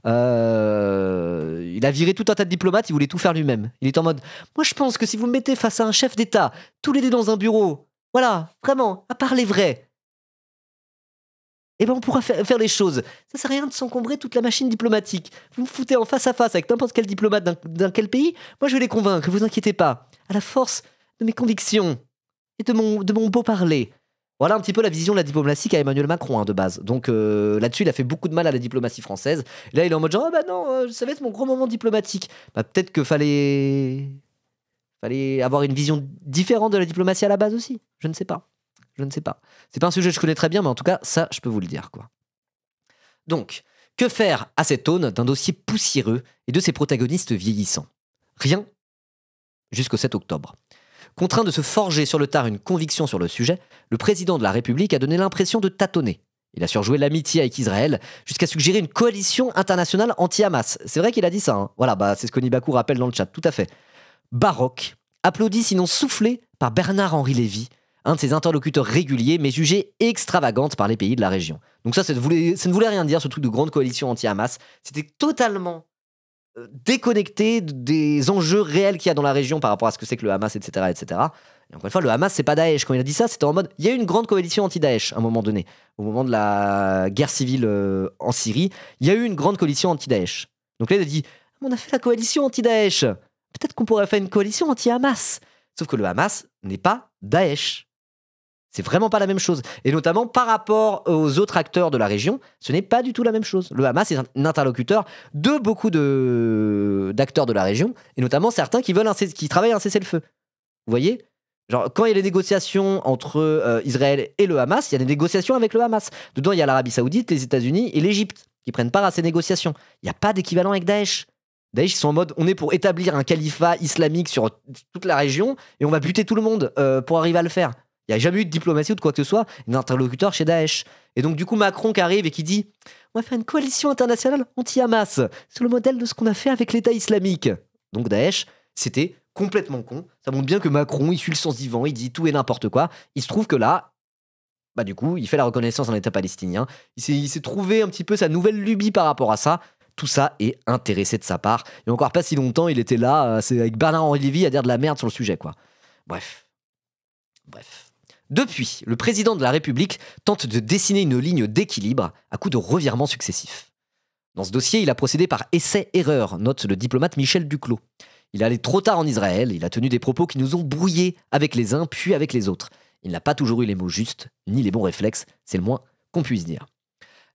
Il a viré tout un tas de diplomates, il voulait tout faire lui-même. Il est en mode, moi je pense que si vous me mettez face à un chef d'État, tous les deux dans un bureau, voilà, vraiment, à part les vrais, eh ben on pourra faire les choses. Ça sert à rien de s'encombrer toute la machine diplomatique. Vous me foutez en face à face avec n'importe quel diplomate d'un quel pays, moi je vais les convaincre, vous inquiétez pas. À la force de mes convictions et de mon beau parler. Voilà un petit peu la vision de la diplomatie qu'a Emmanuel Macron, hein, de base. Donc là-dessus, il a fait beaucoup de mal à la diplomatie française. Et là, il est en mode genre, ah bah non, ça va être mon gros moment diplomatique. Bah peut-être qu'il fallait avoir une vision différente de la diplomatie à la base aussi. Je ne sais pas. C'est pas un sujet que je connais très bien, mais en tout cas, ça, je peux vous le dire, quoi. Donc, que faire à cette aune d'un dossier poussiéreux et de ses protagonistes vieillissants ? Rien, jusqu'au 7 octobre. Contraint de se forger sur le tard une conviction sur le sujet, le président de la République a donné l'impression de tâtonner. Il a surjoué l'amitié avec Israël jusqu'à suggérer une coalition internationale anti-Hamas. C'est vrai qu'il a dit ça, hein. Voilà, bah, c'est ce que Nibakou rappelle dans le chat, tout à fait. Baroque, applaudi sinon soufflé par Bernard-Henri Lévy, un de ses interlocuteurs réguliers, mais jugé extravagante par les pays de la région. Donc ça ne voulait rien dire, ce truc de grande coalition anti-Hamas. C'était totalement déconnecté des enjeux réels qu'il y a dans la région par rapport à ce que c'est que le Hamas, etc., etc. Et encore une fois, le Hamas, c'est pas Daesh. Quand il a dit ça, c'était en mode, il y a eu une grande coalition anti-Daesh à un moment donné. Au moment de la guerre civile en Syrie, il y a eu une grande coalition anti-Daesh. Donc là, il a dit, on a fait la coalition anti-Daesh. Peut-être qu'on pourrait faire une coalition anti-Hamas. Sauf que le Hamas n'est pas Daesh. C'est vraiment pas la même chose. Et notamment par rapport aux autres acteurs de la région, ce n'est pas du tout la même chose. Le Hamas est un interlocuteur de beaucoup d'acteurs de la région, et notamment certains qui travaillent un cessez-le-feu. Vous voyez ? Genre, quand il y a des négociations entre Israël et le Hamas, il y a des négociations avec le Hamas. Dedans, il y a l'Arabie Saoudite, les États-Unis et l'Égypte qui prennent part à ces négociations. Il n'y a pas d'équivalent avec Daesh. Daesh, ils sont en mode, on est pour établir un califat islamique sur toute la région, et on va buter tout le monde pour arriver à le faire. Il n'y a jamais eu de diplomatie ou de quoi que ce soit, d'interlocuteur chez Daesh. Et donc, du coup, Macron qui arrive et qui dit, on va faire une coalition internationale anti-Hamas, sur le modèle de ce qu'on a fait avec l'État islamique. Donc, Daesh, c'était complètement con. Ça montre bien que Macron, il suit le sens du vent, il dit tout et n'importe quoi. Il se trouve que là, bah, du coup, il fait la reconnaissance d'un État palestinien. Il s'est trouvé un petit peu sa nouvelle lubie par rapport à ça. Tout ça est intéressé de sa part. Et encore pas si longtemps, il était là, c'est avec Bernard-Henri Lévy à dire de la merde sur le sujet, quoi. Bref. Depuis, le président de la République tente de dessiner une ligne d'équilibre à coups de revirements successifs. Dans ce dossier, il a procédé par essai-erreur, note le diplomate Michel Duclos. Il est allé trop tard en Israël, il a tenu des propos qui nous ont brouillés avec les uns puis avec les autres. Il n'a pas toujours eu les mots justes, ni les bons réflexes, c'est le moins qu'on puisse dire.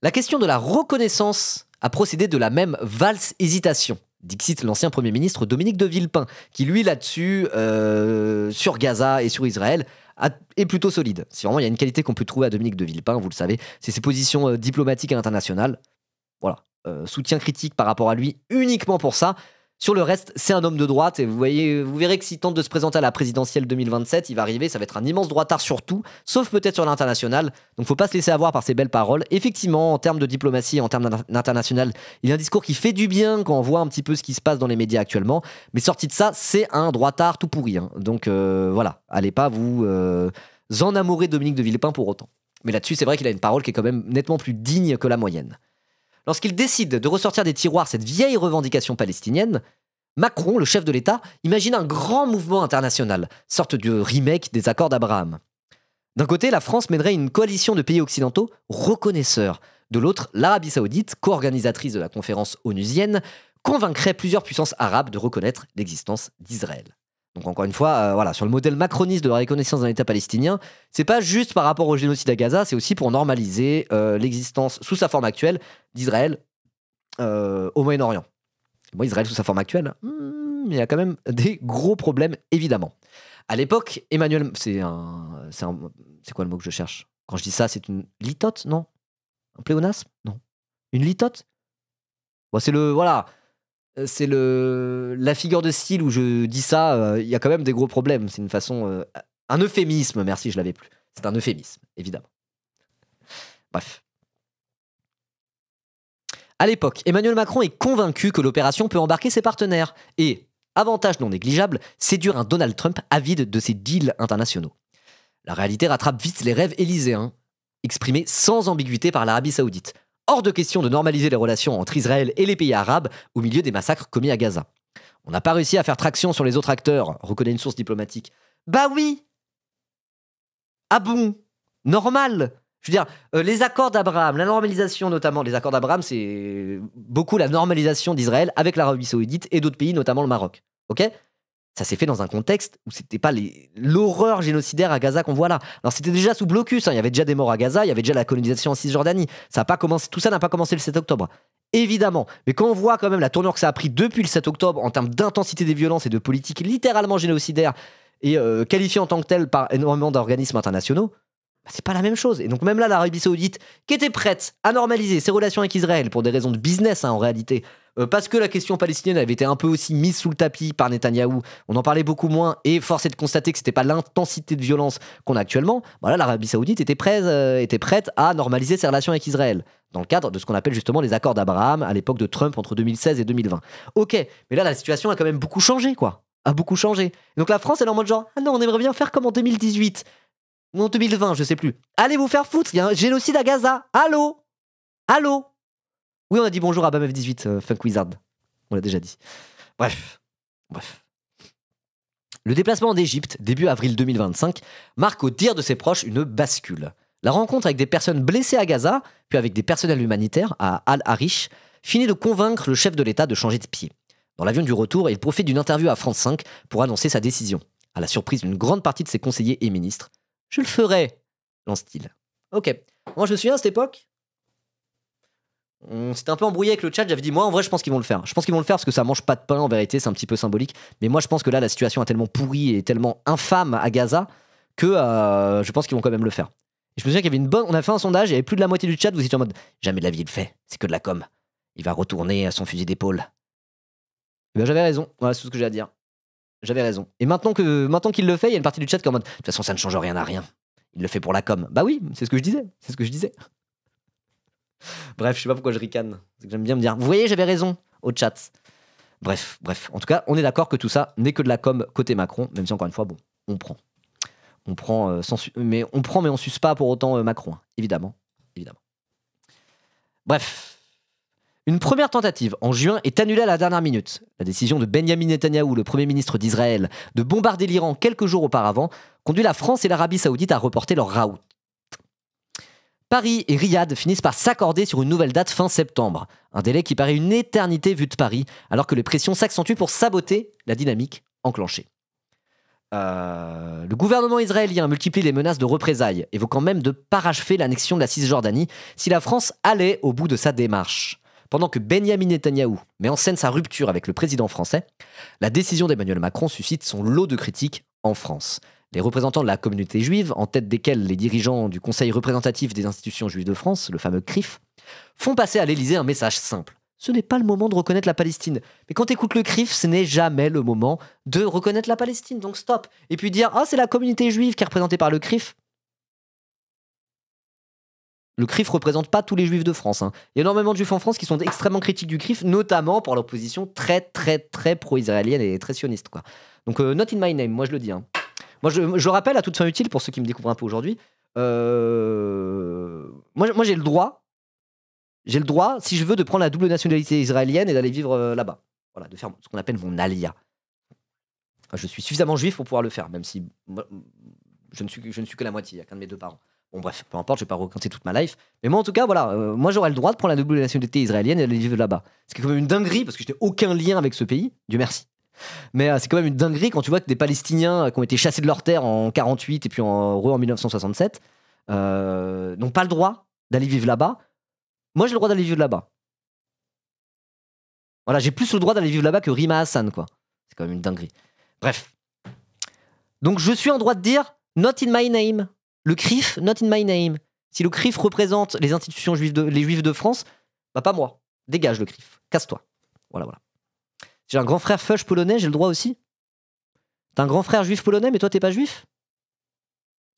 La question de la reconnaissance a procédé de la même valse hésitation, dixit l'ancien Premier ministre Dominique de Villepin, qui lui là-dessus, sur Gaza et sur Israël, est plutôt solide. Si vraiment il y a une qualité qu'on peut trouver à Dominique de Villepin, vous le savez, c'est ses positions diplomatiques et internationales. Voilà, soutien critique par rapport à lui uniquement pour ça. Sur le reste, c'est un homme de droite et vous verrez que s'il tente de se présenter à la présidentielle 2027, il va arriver, ça va être un immense droitard sur tout, sauf peut-être sur l'international. Donc faut pas se laisser avoir par ses belles paroles. Effectivement, en termes de diplomatie, en termes d'international, il y a un discours qui fait du bien quand on voit un petit peu ce qui se passe dans les médias actuellement. Mais sorti de ça, c'est un droitard tout pourri. Hein. Donc voilà, allez pas vous enamourer de Dominique de Villepin pour autant. Mais là-dessus, c'est vrai qu'il a une parole qui est quand même nettement plus digne que la moyenne. Lorsqu'il décide de ressortir des tiroirs cette vieille revendication palestinienne, Macron, le chef de l'État, imagine un grand mouvement international, sorte de remake des accords d'Abraham. D'un côté, la France mènerait une coalition de pays occidentaux reconnaisseurs. De l'autre, l'Arabie Saoudite, co-organisatrice de la conférence onusienne, convaincrait plusieurs puissances arabes de reconnaître l'existence d'Israël. Donc encore une fois, voilà, sur le modèle macroniste de la reconnaissance d'un État palestinien, c'est pas juste par rapport au génocide à Gaza, c'est aussi pour normaliser l'existence sous sa forme actuelle d'Israël au Moyen-Orient. Bon, Israël sous sa forme actuelle, il y a quand même des gros problèmes, évidemment. À l'époque, Emmanuel... C'est quoi le mot que je cherche? Quand je dis ça, c'est une litote, non? Un pléonasme? Non. Une litote? Bon, c'est le... Voilà. C'est la figure de style où je dis ça, il y a quand même des gros problèmes. C'est une façon... un euphémisme, merci, je l'avais plus. C'est un euphémisme, évidemment. Bref. À l'époque, Emmanuel Macron est convaincu que l'opération peut embarquer ses partenaires et, avantage non négligeable, séduire un Donald Trump avide de ses deals internationaux. La réalité rattrape vite les rêves élyséens, exprimés sans ambiguïté par l'Arabie Saoudite. Hors de question de normaliser les relations entre Israël et les pays arabes au milieu des massacres commis à Gaza. On n'a pas réussi à faire traction sur les autres acteurs, reconnaît une source diplomatique. Bah oui! Ah bon? Normal! Je veux dire, les accords d'Abraham, la normalisation notamment, les accords d'Abraham, c'est beaucoup la normalisation d'Israël avec l'Arabie Saoudite et d'autres pays, notamment le Maroc. Ok? Ça s'est fait dans un contexte où c'était pas l'horreur génocidaire à Gaza qu'on voit là. Alors c'était déjà sous blocus, hein, il y avait déjà des morts à Gaza, il y avait déjà la colonisation en Cisjordanie. Ça a pas commencé, tout ça n'a pas commencé le 7 octobre. Évidemment. Mais quand on voit quand même la tournure que ça a pris depuis le 7 octobre en termes d'intensité des violences et de politique littéralement génocidaire et qualifiée en tant que telle par énormément d'organismes internationaux, c'est pas la même chose. Et donc même là, l'Arabie Saoudite, qui était prête à normaliser ses relations avec Israël pour des raisons de business en réalité, parce que la question palestinienne avait été un peu aussi mise sous le tapis par Netanyahou, on en parlait beaucoup moins, et force est de constater que c'était pas l'intensité de violence qu'on a actuellement, voilà, l'Arabie Saoudite était prête à normaliser ses relations avec Israël, dans le cadre de ce qu'on appelle justement les accords d'Abraham, à l'époque de Trump, entre 2016 et 2020. Ok, mais là, la situation a quand même beaucoup changé, quoi. A beaucoup changé. Donc la France, elle est en mode genre, ah non, on aimerait bien faire comme en 2018. Ou en 2020, je sais plus. Allez vous faire foutre, il y a un génocide à Gaza. Allô? Allô? Oui, on a dit bonjour à BAMF18, Funk Wizard. On l'a déjà dit. Bref. Le déplacement d'Égypte, début avril 2025, marque au dire de ses proches une bascule. La rencontre avec des personnes blessées à Gaza, puis avec des personnels humanitaires à Al-Arish, finit de convaincre le chef de l'État de changer de pied. Dans l'avion du retour, il profite d'une interview à France 5 pour annoncer sa décision. À la surprise d'une grande partie de ses conseillers et ministres, je le ferai, lance-t-il. Ok. Moi, je me souviens à cette époque, on s'était un peu embrouillé avec le chat. J'avais dit, moi, en vrai, je pense qu'ils vont le faire. Je pense qu'ils vont le faire parce que ça mange pas de pain, en vérité, c'est un petit peu symbolique. Mais moi, je pense que là, la situation est tellement pourrie et tellement infâme à Gaza que je pense qu'ils vont quand même le faire. Et je me souviens qu'il y avait une bonne. On a fait un sondage, il y avait plus de la moitié du chat, vous étiez en mode, jamais de la vie il le fait, c'est que de la com. Il va retourner à son fusil d'épaule. Et ben, j'avais raison. Voilà, c'est tout ce que j'ai à dire. J'avais raison. Et maintenant qu'il le fait, il y a une partie du chat qui est en mode de toute façon, ça ne change rien à rien. Il le fait pour la com. Bah oui, c'est ce que je disais. Bref, je sais pas pourquoi je ricane. C'est que j'aime bien me dire, vous voyez, j'avais raison au chat. Bref. En tout cas, on est d'accord que tout ça n'est que de la com côté Macron, même si encore une fois, bon, on prend. Mais on suce pas pour autant Macron, hein. Évidemment. Bref. Une première tentative en juin est annulée à la dernière minute. La décision de Benyamin Netanyahou, le Premier ministre d'Israël, de bombarder l'Iran quelques jours auparavant, conduit la France et l'Arabie Saoudite à reporter leur raout. Paris et Riyad finissent par s'accorder sur une nouvelle date fin septembre, un délai qui paraît une éternité vu de Paris, alors que les pressions s'accentuent pour saboter la dynamique enclenchée. Le gouvernement israélien multiplie les menaces de représailles, évoquant même de parachever l'annexion de la Cisjordanie si la France allait au bout de sa démarche. Pendant que Benyamin Netanyahou met en scène sa rupture avec le président français, la décision d'Emmanuel Macron suscite son lot de critiques en France. Les représentants de la communauté juive, en tête desquels les dirigeants du Conseil représentatif des institutions juives de France, le fameux CRIF, font passer à l'Élysée un message simple. Ce n'est pas le moment de reconnaître la Palestine. Mais quand tu écoutes le CRIF, ce n'est jamais le moment de reconnaître la Palestine, donc stop. Et puis dire « Ah, c'est la communauté juive qui est représentée par le CRIF ». Le CRIF ne représente pas tous les juifs de France. Hein. Il y a énormément de juifs en France qui sont extrêmement critiques du CRIF, notamment pour leur position très, très, très pro-israélienne et très sioniste, quoi. Donc, not in my name, moi je le dis. Hein. Moi, je rappelle à toute fin utile, pour ceux qui me découvrent un peu aujourd'hui, moi j'ai le droit, si je veux, de prendre la double nationalité israélienne et d'aller vivre là-bas. Voilà, de faire ce qu'on appelle mon alia. Je suis suffisamment juif pour pouvoir le faire, même si moi, je ne suis que la moitié, il n'y a qu'un de mes deux parents. Bon bref, peu importe, je vais pas raconter toute ma life. Mais moi en tout cas, voilà, moi j'aurais le droit de prendre la double nationalité israélienne et d'aller vivre là-bas. C'est quand même une dinguerie, parce que je n'ai aucun lien avec ce pays, Dieu merci. Mais c'est quand même une dinguerie quand tu vois que des Palestiniens qui ont été chassés de leur terre en 48 et puis en 1967 n'ont pas le droit d'aller vivre là-bas. Moi j'ai le droit d'aller vivre là-bas. Voilà, j'ai plus le droit d'aller vivre là-bas que Rima Hassan, quoi. C'est quand même une dinguerie. Bref. Donc je suis en droit de dire not in my name. Le CRIF, not in my name. Si le CRIF représente les institutions juives les juifs de France, bah pas moi. Dégage le CRIF. Casse-toi. Voilà, voilà. J'ai un grand frère fush polonais, j'ai le droit aussi. T'as un grand frère juif polonais, mais toi t'es pas juif?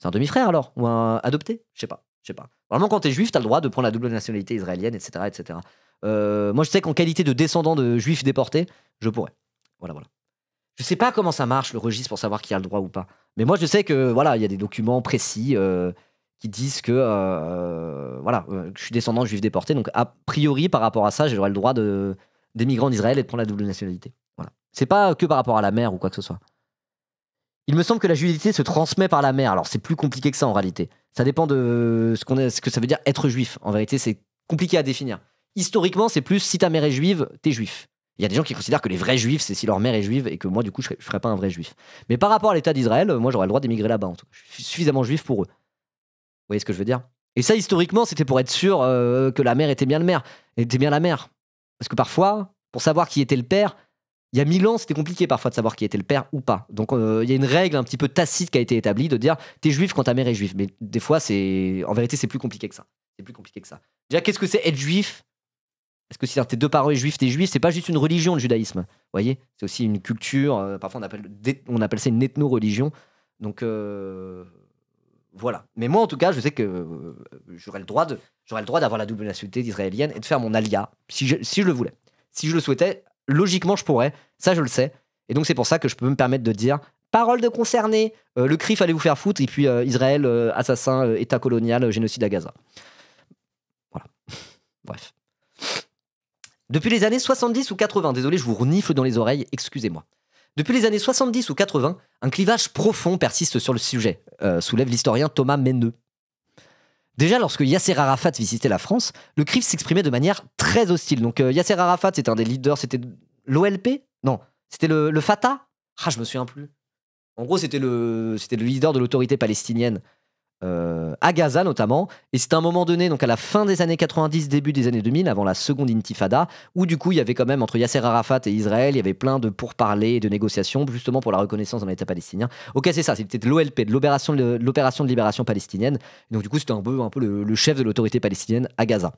C'est un demi-frère alors? Ou un adopté? Je sais pas. Vraiment, quand t'es juif, t'as le droit de prendre la double nationalité israélienne, etc. etc. Moi, je sais qu'en qualité de descendant de juifs déportés, je pourrais. Voilà, voilà. Je sais pas comment ça marche, le registre, pour savoir qui a le droit ou pas. Mais moi, je sais que voilà, il y a des documents précis qui disent que je suis descendant de juifs déportés. Donc, a priori, par rapport à ça, j'aurais le droit d'émigrer en Israël et de prendre la double nationalité. Voilà. C'est pas que par rapport à la mère ou quoi que ce soit. Il me semble que la juidité se transmet par la mère. Alors, c'est plus compliqué que ça en réalité. Ça dépend de ce que ça veut dire être juif. En vérité, c'est compliqué à définir. Historiquement, c'est plus si ta mère est juive, t'es juif. Il y a des gens qui considèrent que les vrais juifs, c'est si leur mère est juive et que moi, du coup, je serais pas un vrai juif. Mais par rapport à l'État d'Israël, moi, j'aurais le droit d'émigrer là-bas. En tout cas. Je suis suffisamment juif pour eux. Vous voyez ce que je veux dire? Et ça, historiquement, c'était pour être sûr que la mère était bien la mère. Parce que parfois, pour savoir qui était le père, il y a 1000 ans, c'était compliqué parfois de savoir qui était le père ou pas. Donc, il y a une règle un petit peu tacite qui a été établie de dire t'es juif quand ta mère est juive. Mais des fois, en vérité, c'est plus compliqué que ça. Déjà, qu'est-ce que c'est être juif? Est-ce que si tes deux parents sont juifs, t'es juif? C'est pas juste une religion, le judaïsme. Vous voyez? C'est aussi une culture. Parfois, on appelle ça une ethno-religion. Donc, voilà. Mais moi, en tout cas, je sais que j'aurais le droit d'avoir la double nationalité israélienne et de faire mon alia, si je le voulais. Si je le souhaitais, logiquement, je pourrais. Ça, je le sais. Et donc, c'est pour ça que je peux me permettre de dire parole de concerné. Le CRIF, allez vous faire foutre. Et puis, Israël, assassin, État colonial, génocide à Gaza. Voilà. Bref. Depuis les années 70 ou 80, désolé, je vous renifle dans les oreilles, excusez-moi. Depuis les années 70 ou 80, un clivage profond persiste sur le sujet, soulève l'historien Thomas Menneux. Déjà, lorsque Yasser Arafat visitait la France, le CRIF s'exprimait de manière très hostile. Donc Yasser Arafat, c'était un des leaders, c'était l'OLP? Non, c'était le Fatah? Ah, je me souviens plus. En gros, c'était le leader de l'autorité palestinienne à Gaza notamment, et c'était à un moment donné, donc à la fin des années 90, début des années 2000, avant la seconde intifada, où du coup il y avait quand même entre Yasser Arafat et Israël, il y avait plein de pourparlers et de négociations justement pour la reconnaissance d'un État palestinien. Ok, c'est ça, c'était de l'OLP, de l'opération de libération palestinienne, et donc du coup c'était un peu le chef de l'autorité palestinienne à Gaza.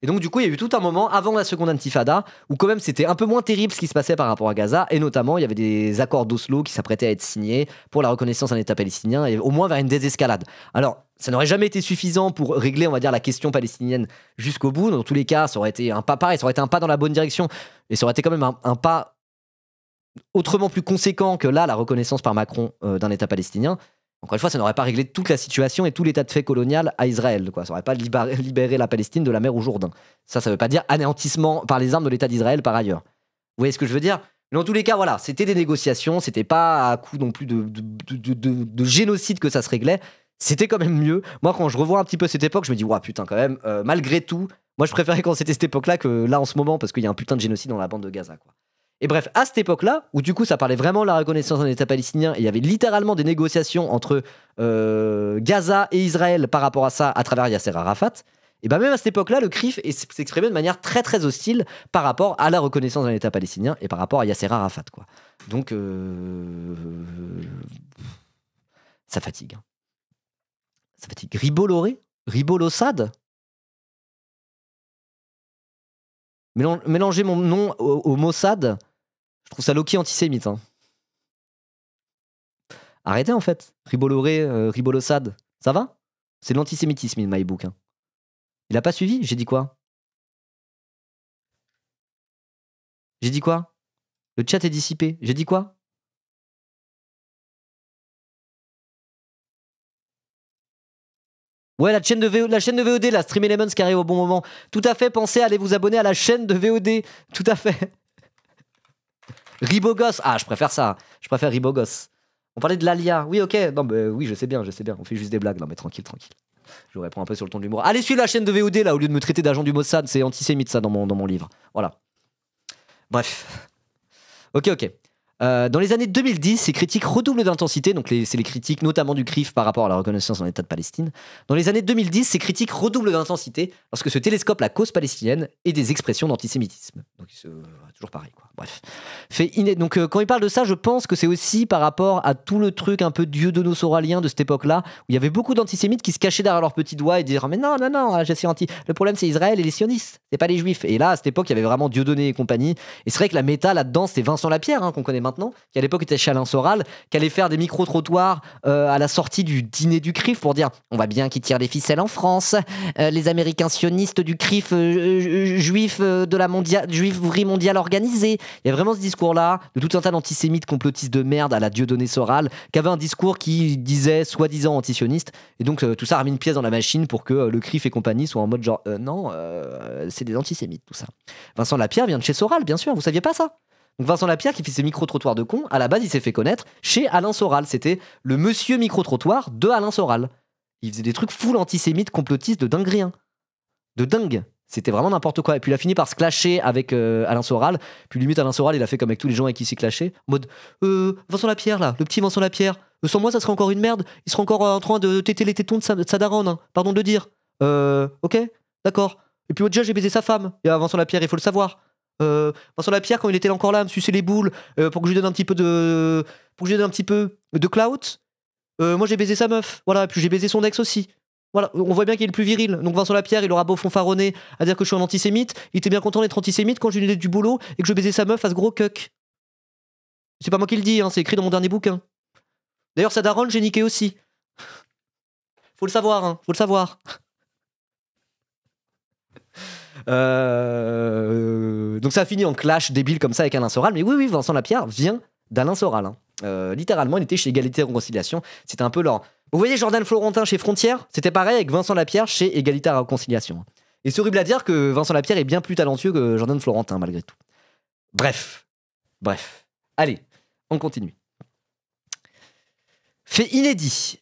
Et donc du coup il y a eu tout un moment avant la seconde intifada où quand même c'était un peu moins terrible ce qui se passait par rapport à Gaza, et notamment il y avait des accords d'Oslo qui s'apprêtaient à être signés pour la reconnaissance d'un État palestinien et au moins vers une désescalade. Alors ça n'aurait jamais été suffisant pour régler, on va dire, la question palestinienne jusqu'au bout. Dans tous les cas, ça aurait été un pas pareil, ça aurait été un pas dans la bonne direction, et ça aurait été quand même un pas autrement plus conséquent que là, la reconnaissance par Macron d'un État palestinien. Encore une fois, ça n'aurait pas réglé toute la situation et tout l'état de fait colonial à Israël, quoi. Ça n'aurait pas libéré la Palestine de la mer au Jourdain. Ça veut pas dire anéantissement par les armes de l'État d'Israël par ailleurs. Vous voyez ce que je veux dire? Mais dans tous les cas, voilà, c'était des négociations, c'était pas à coup non plus de génocide que ça se réglait. C'était quand même mieux. Moi, quand je revois un petit peu cette époque, je me dis, ouah, putain, quand même, malgré tout, moi, je préférais quand c'était cette époque-là que là, en ce moment, parce qu'il y a un putain de génocide dans la bande de Gaza, quoi. Et bref, à cette époque-là, où du coup, ça parlait vraiment de la reconnaissance d'un État palestinien, et il y avait littéralement des négociations entre Gaza et Israël par rapport à ça, à travers Yasser Arafat, et bien même à cette époque-là, le CRIF s'exprimait de manière très très hostile par rapport à la reconnaissance d'un État palestinien et par rapport à Yasser Arafat, quoi. Donc, ça fatigue. Hein. Ça fatigue. Riboloré? Ribolosad? Mélanger mon nom au Mossad, je trouve ça low-key antisémite. Hein. Arrêtez en fait. Riboloré, Ribolosad. Ça va? C'est de l'antisémitisme in my book. Hein. Il a pas suivi? J'ai dit quoi? J'ai dit quoi? Le chat est dissipé. J'ai dit quoi? Ouais, la chaîne de VOD, la Stream Elements qui arrive au bon moment. Tout à fait, pensez à aller vous abonner à la chaîne de VOD. Tout à fait. Ribogos. Ah, je préfère ça. Je préfère Ribogos. On parlait de l'Alia. Oui, ok. Non, mais oui, je sais bien. On fait juste des blagues. Non, mais tranquille. Je vous réponds un peu sur le ton de l'humour. Allez, suivre la chaîne de VOD, là, au lieu de me traiter d'agent du Mossad. C'est antisémite, ça, dans mon livre. Voilà. Bref. Ok. Dans les années 2010, ces critiques redoublent d'intensité, donc c'est les critiques notamment du CRIF par rapport à la reconnaissance d'un État de Palestine. Dans les années 2010, ces critiques redoublent d'intensité lorsque se télescope la cause palestinienne et des expressions d'antisémitisme. Donc toujours pareil, quoi. Bref. Donc quand il parle de ça, je pense que c'est aussi par rapport à tout le truc un peu dieudono-soralien de cette époque-là, où il y avait beaucoup d'antisémites qui se cachaient derrière leurs petits doigts et disaient mais non, je suis anti. Le problème c'est Israël et les sionistes, c'est pas les juifs. Et là, à cette époque, il y avait vraiment Dieudonné et compagnie. Et c'est vrai que la méta là-dedans, c'était Vincent Lapierre, hein, qu'on connaît maintenant, qui à l'époque était chez Alain Soral, qui allait faire des micro-trottoirs à la sortie du dîner du CRIF pour dire on va bien qu'ils tirent les ficelles en France, les Américains sionistes du CRIF juifs de la juiverie mondiale organisée. Il y a vraiment ce discours-là de tout un tas d'antisémites complotistes de merde à la Dieudonné Soral, qui avait un discours qui disait soi-disant antisioniste. Et donc tout ça a mis une pièce dans la machine pour que le CRIF et compagnie soient en mode genre non, c'est des antisémites tout ça. Vincent Lapierre vient de chez Soral, bien sûr, vous saviez pas ça? Donc Vincent Lapierre qui fait ses micro-trottoirs de cons, à la base il s'est fait connaître chez Alain Soral. C'était le monsieur micro-trottoir de Alain Soral. Il faisait des trucs full antisémites, complotistes de dinguerie. Hein. De dingue. C'était vraiment n'importe quoi. Et puis il a fini par se clasher avec Alain Soral. Puis limite Alain Soral il a fait comme avec tous les gens avec qui il s'est clashé. En mode Vincent Lapierre là, le petit Vincent Lapierre. Sans moi ça serait encore une merde. Il serait encore en train de téter les tétons de sa daronne. Hein. Pardon de le dire. Ok, d'accord. Et puis déjà j'ai baisé sa femme. Et Vincent Lapierre il faut le savoir. Vincent Lapierre quand il était encore là à me sucer les boules pour que je lui donne un petit peu de clout, moi j'ai baisé sa meuf, voilà, puis j'ai baisé son ex aussi, voilà, on voit bien qu'il est le plus viril. Donc Vincent Lapierre il aura beau fanfaronner à dire que je suis un antisémite, il était bien content d'être antisémite quand je lui donnais du boulot et que je baisais sa meuf à ce gros cuck. C'est pas moi qui le dis, hein, c'est écrit dans mon dernier bouquin. D'ailleurs sa daronne j'ai niqué aussi. Faut le savoir, hein, faut le savoir. Donc ça a fini en clash débile comme ça avec Alain Soral. Mais oui, Vincent Lapierre vient d'Alain Soral. Hein. Littéralement, il était chez Égalité et Réconciliation. C'était un peu leur... Vous voyez Jordan Florentin chez Frontières? C'était pareil avec Vincent Lapierre chez Égalité et Réconciliation. Et c'est horrible à dire que Vincent Lapierre est bien plus talentueux que Jordan Florentin, malgré tout. Bref. Allez, on continue. Fait inédit.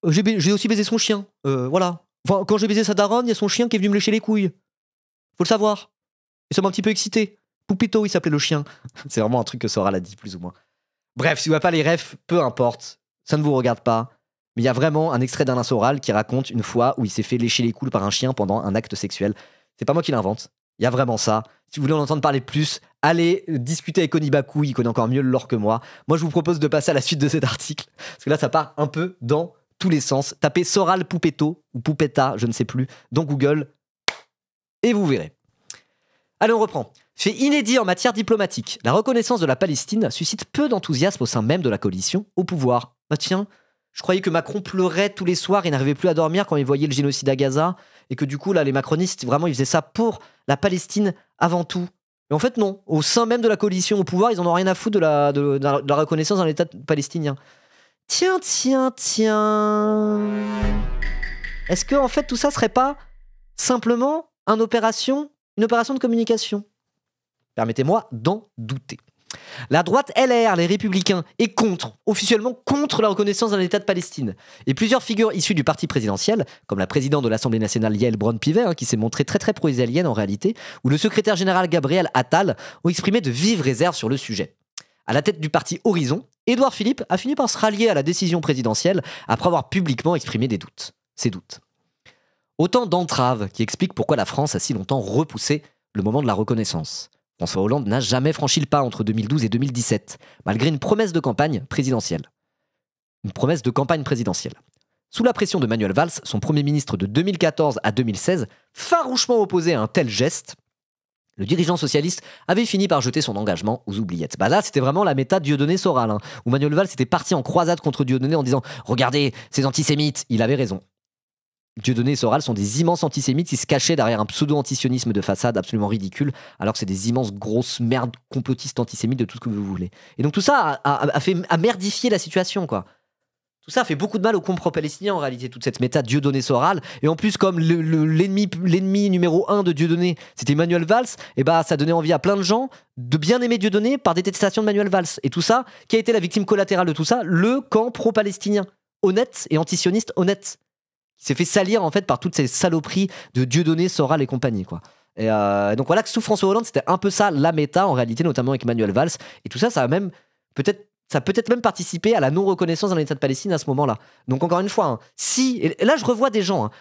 J'ai aussi baisé son chien. Voilà. Enfin, quand j'ai baisé sa daronne, il y a son chien qui est venu me lécher les couilles. Faut le savoir. Et ça m'a un petit peu excité. Poupito, il s'appelait le chien. C'est vraiment un truc que Soral a dit, plus ou moins. Bref, si vous n'avez pas les refs, peu importe. Ça ne vous regarde pas. Mais il y a vraiment un extrait d'Alain Soral qui raconte une fois où il s'est fait lécher les couilles par un chien pendant un acte sexuel. C'est pas moi qui l'invente. Il y a vraiment ça. Si vous voulez en entendre parler plus, allez discuter avec Onibaku, il connaît encore mieux le lore que moi. Moi, je vous propose de passer à la suite de cet article. Parce que là, ça part un peu dans tous les sens. Tapez Soral Poupetto, ou Poupetta, je ne sais plus, dans Google, et vous verrez. Allez, on reprend. Fait inédit en matière diplomatique, la reconnaissance de la Palestine suscite peu d'enthousiasme au sein même de la coalition au pouvoir. Bah tiens, je croyais que Macron pleurait tous les soirs et n'arrivait plus à dormir quand il voyait le génocide à Gaza, et que du coup, là, les macronistes, vraiment, ils faisaient ça pour la Palestine avant tout. Mais en fait, non. Au sein même de la coalition au pouvoir, ils en ont rien à foutre de la reconnaissance d'un État palestinien. Tiens. Est-ce que en fait tout ça serait pas simplement une opération de communication? Permettez-moi d'en douter. La droite LR, les Républicains, est officiellement contre la reconnaissance d'un État de Palestine. Et plusieurs figures issues du parti présidentiel, comme la présidente de l'Assemblée nationale Yael Braun-Pivet, qui s'est montrée très très pro-israélienne en réalité, ou le secrétaire général Gabriel Attal, ont exprimé de vives réserves sur le sujet. À la tête du parti Horizon, Édouard Philippe a fini par se rallier à la décision présidentielle après avoir publiquement exprimé ses doutes. Autant d'entraves qui expliquent pourquoi la France a si longtemps repoussé le moment de la reconnaissance. François Hollande n'a jamais franchi le pas entre 2012 et 2017, malgré une promesse de campagne présidentielle. Sous la pression de Manuel Valls, son premier ministre de 2014 à 2016, farouchement opposé à un tel geste, le dirigeant socialiste avait fini par jeter son engagement aux oubliettes. Là, c'était vraiment la méta Dieudonné Soral, où Manuel Valls était parti en croisade contre Dieudonné en disant « Regardez, ces antisémites !» Il avait raison. Dieudonné et Soral sont des immenses antisémites qui se cachaient derrière un pseudo-antisionisme de façade absolument ridicule, alors que c'est des immenses grosses merdes complotistes antisémites de tout ce que vous voulez. Et donc tout ça a merdifié la situation, quoi. Tout ça a fait beaucoup de mal au camp pro-palestinien en réalité, toute cette méta Dieudonné Soral. Et en plus, comme l'ennemi numéro 1 de Dieudonné, c'était Manuel Valls, et ça donnait envie à plein de gens de bien aimer Dieudonné par détestation de Manuel Valls. Et tout ça, qui a été la victime collatérale de tout ça? Le camp pro-palestinien, honnête et antisioniste honnête, qui s'est fait salir en fait par toutes ces saloperies de Dieudonné, Soral et compagnie, quoi. Et donc voilà que sous François Hollande, c'était un peu ça la méta en réalité, notamment avec Manuel Valls. Et tout ça, ça a peut-être même participé à la non-reconnaissance d'un État de Palestine à ce moment-là. Donc encore une fois, et là je revois des gens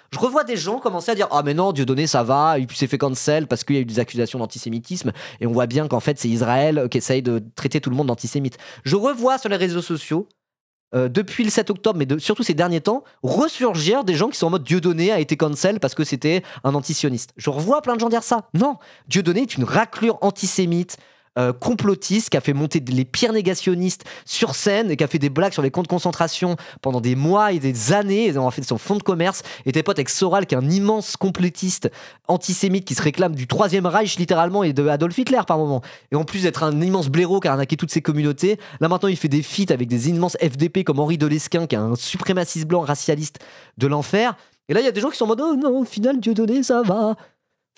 commencer à dire « Ah mais non, Dieudonné ça va, et puis s'est fait cancel parce qu'il y a eu des accusations d'antisémitisme, et on voit bien qu'en fait c'est Israël qui essaye de traiter tout le monde d'antisémite. » Je revois sur les réseaux sociaux, depuis le 7 octobre, mais surtout ces derniers temps, ressurgir des gens qui sont en mode Dieudonné a été cancel parce que c'était un antisioniste. Je revois plein de gens dire ça. Non, Dieudonné est une raclure antisémite, complotiste, qui a fait monter les pires négationnistes sur scène et qui a fait des blagues sur les camps de concentration pendant des mois et des années. Ils ont fait son fonds de commerce. Et tes potes avec Soral, qui est un immense complotiste antisémite qui se réclame du Troisième Reich littéralement et de Adolf Hitler par moment. Et en plus d'être un immense blaireau qui a arnaqué toutes ses communautés, là maintenant il fait des feats avec des immenses FDP comme Henri Delesquin, qui est un suprémaciste blanc racialiste de l'enfer. Et là il y a des gens qui sont en mode « Oh non, au final Dieudonné ça va ».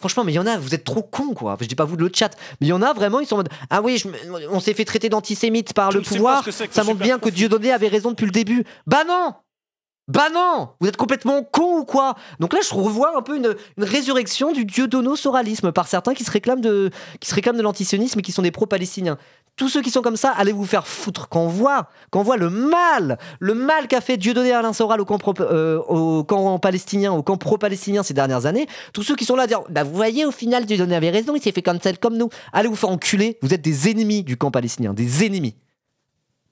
Franchement, mais il y en a, vous êtes trop cons, quoi. Je dis pas vous de le chat, mais il y en a vraiment, ils sont en mode « Ah oui, on s'est fait traiter d'antisémite par le pouvoir, ça montre bien que Dieudonné avait raison depuis le début. » Bah non, vous êtes complètement cons ou quoi? Donc là, je revois un peu une résurrection du Dieudonno-soralisme par certains qui se réclament de l'antisionisme et qui sont des pro-palestiniens. Tous ceux qui sont comme ça, allez vous faire foutre. Quand on voit le mal qu'a fait Dieudonné Alain Soral au camp palestinien, au camp pro-palestinien ces dernières années, tous ceux qui sont là à dire bah vous voyez, au final Dieudonné avait raison, il s'est fait cancel comme nous. Allez vous faire enculer, vous êtes des ennemis du camp palestinien, des ennemis.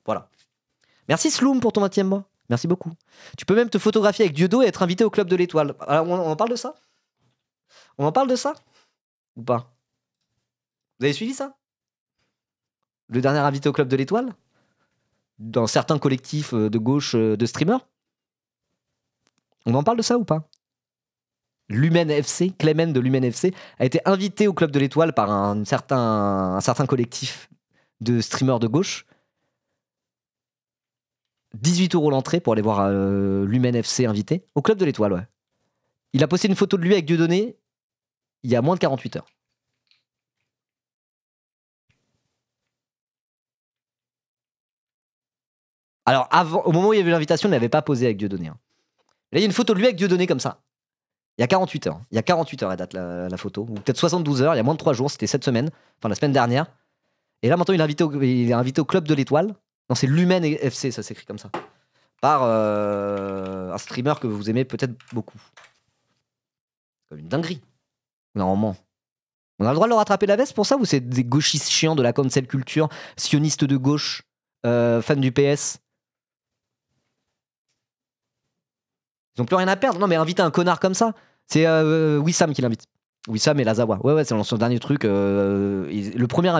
Voilà. Merci Sloom pour ton 20e mois. Merci beaucoup. Tu peux même te photographier avec Dieudo et être invité au Club de l'Étoile. Alors, on en parle de ça? On en parle de ça? Ou pas? Vous avez suivi ça? Le dernier invité au Club de l'Étoile? Dans certains collectifs de gauche de streamers? On en parle de ça ou pas? Lumen FC, Clément de Lumen FC, a été invité au Club de l'Étoile par un certain collectif de streamers de gauche. 18 € l'entrée pour aller voir Lumen FC invité au Club de l'Étoile, ouais. Il a posté une photo de lui avec Dieudonné il y a moins de 48 heures. Alors, au moment où il y avait l'invitation, il n'avait pas posé avec Dieudonné. Là, il y a une photo de lui avec Dieudonné comme ça. Il y a 48 heures. Il y a 48 heures, elle date la photo. Ou peut-être 72 heures, il y a moins de 3 jours. C'était cette semaine, enfin la semaine dernière. Et là, maintenant, il est invité au Club de l'Étoile. Non, c'est Lumen FC, ça s'écrit comme ça. Par un streamer que vous aimez peut-être beaucoup. Comme une dinguerie. Normalement. On a le droit de leur rattraper la veste pour ça, ou c'est des gauchistes chiants de la cancel culture, sionistes de gauche, fans du PS? Ils ont plus rien à perdre. Non, mais inviter un connard comme ça, c'est Wissam qui l'invite. Wissam et Lazawa. Ouais, c'est son dernier truc. Le premier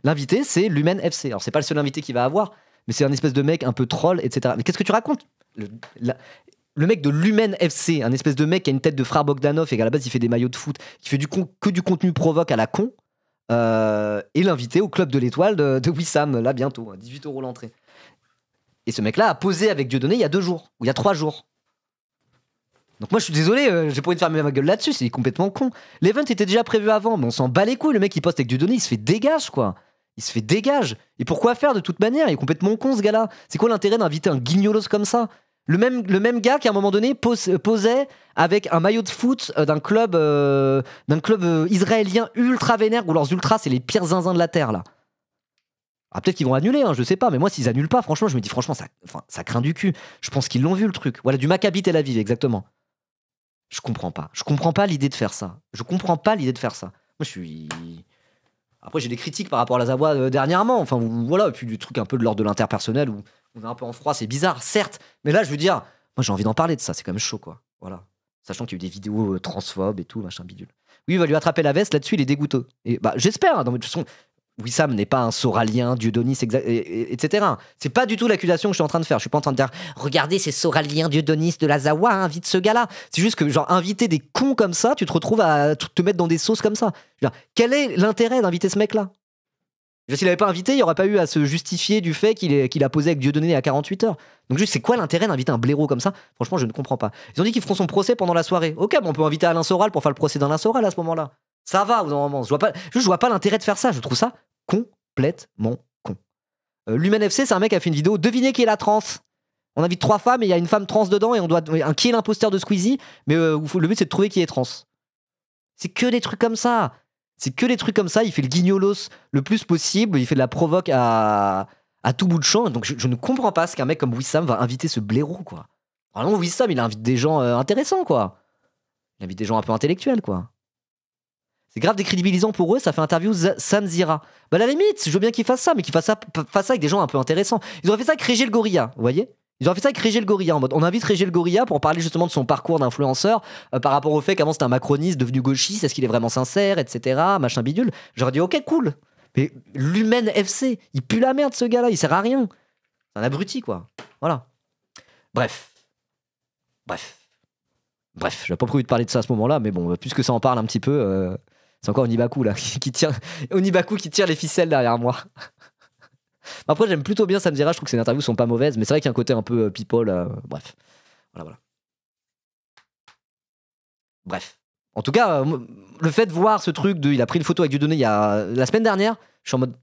l'invité, c'est Lumen FC. Alors, c'est pas le seul invité qu'il va avoir, mais c'est un espèce de mec un peu troll, etc. Mais qu'est-ce que tu racontes? Le mec de Lumen FC, un espèce de mec qui a une tête de frère Bogdanov et qu'à la base il fait des maillots de foot, qui fait que du contenu provoque à la con, et l'invité au Club de l'Étoile de Wissam, là bientôt, 18 € l'entrée. Et ce mec-là a posé avec Dieudonné il y a 2 jours, ou il y a 3 jours. Donc moi je suis désolé, j'ai pas envie de fermer ma gueule là-dessus, c'est complètement con. L'event était déjà prévu avant, mais on s'en bat les couilles, le mec qui poste avec Dieudonné, il se fait dégage quoi. Il se fait dégage. Et pourquoi faire de toute manière? Il est complètement con ce gars-là. C'est quoi l'intérêt d'inviter un guignolos comme ça? Le même gars qui à un moment donné posait avec un maillot de foot d'un club israélien ultra vénère où leurs ultras c'est les pires zinzins de la terre là. Ah, peut-être qu'ils vont annuler, hein, je sais pas, mais moi s'ils annulent pas, franchement, je me dis franchement ça craint du cul. Je pense qu'ils l'ont vu le truc. Voilà, du Maccabi Tel Aviv exactement. Je comprends pas l'idée de faire ça. Moi je suis. Après j'ai des critiques par rapport à la Zawa dernièrement, enfin voilà, et puis du truc un peu de l'ordre de l'interpersonnel où on est un peu en froid, c'est bizarre, certes, mais là je veux dire, moi j'ai envie d'en parler de ça, c'est quand même chaud quoi. Voilà. Sachant qu'il y a eu des vidéos transphobes et tout, machin bidule. Oui, il va lui attraper la veste, là-dessus il est dégoûteux. Et bah j'espère, hein, de toute façon, Wissam n'est pas un soralien, Dieudonnis, etc. C'est pas du tout l'accusation que je suis en train de faire. Je suis pas en train de dire regardez, c'est soralien, Dieudonnis de la Zawa, invite ce gars-là. C'est juste que, genre, inviter des cons comme ça, tu te retrouves à te mettre dans des sauces comme ça. Je veux dire, quel est l'intérêt d'inviter ce mec-là? S'il avait pas invité, il n'y aurait pas eu à se justifier du fait qu'il a posé avec Dieudonné à 48 heures. Donc, juste, c'est quoi l'intérêt d'inviter un blaireau comme ça? Franchement, je ne comprends pas. Ils ont dit qu'ils feront son procès pendant la soirée. Ok, bon, on peut inviter Alain Soral pour faire le procès d'Alain Soral à ce moment-là. Ça va, au moment. Je vois pas l'intérêt de faire ça. Je trouve ça complètement con. L'Humain FC, c'est un mec qui a fait une vidéo. Devinez qui est la trans. On invite 3 femmes et il y a une femme trans dedans et on doit. Qui est l'imposteur de Squeezie? Mais le but, c'est de trouver qui est trans. C'est que des trucs comme ça. Il fait le guignolos le plus possible. Il fait de la provoque à tout bout de champ. Donc je ne comprends pas ce qu'un mec comme Wissam va inviter ce blaireau, quoi. Vraiment, Wissam, il invite des gens intéressants, quoi. Il invite des gens un peu intellectuels, quoi. C'est grave décrédibilisant pour eux, ça fait interview Sam Zira. Bah, à la limite, je veux bien qu'ils fassent ça, mais qu'ils fassent ça avec des gens un peu intéressants. Ils auraient fait ça avec Régé le Gorilla, vous voyez? Ils auraient fait ça avec Régé le Gorilla, en mode on invite Régé le Gorilla pour parler justement de son parcours d'influenceur par rapport au fait qu'avant c'était un macroniste devenu gauchiste, est-ce qu'il est vraiment sincère, etc. Machin bidule. J'aurais dit ok, cool. Mais l'Humain FC, il pue la merde ce gars-là, il sert à rien. C'est un abruti, quoi. Voilà. Bref, j'avais pas prévu de parler de ça à ce moment-là, mais bon, puisque ça en parle un petit peu. C'est encore Onibaku là qui tire les ficelles derrière moi. Après j'aime plutôt bien Samzira, je trouve que ses interviews sont pas mauvaises, mais c'est vrai qu'il y a un côté un peu people. Bref. Voilà. Bref. En tout cas, le fait de voir ce truc il a pris une photo avec Dieudonné la semaine dernière, je suis en mode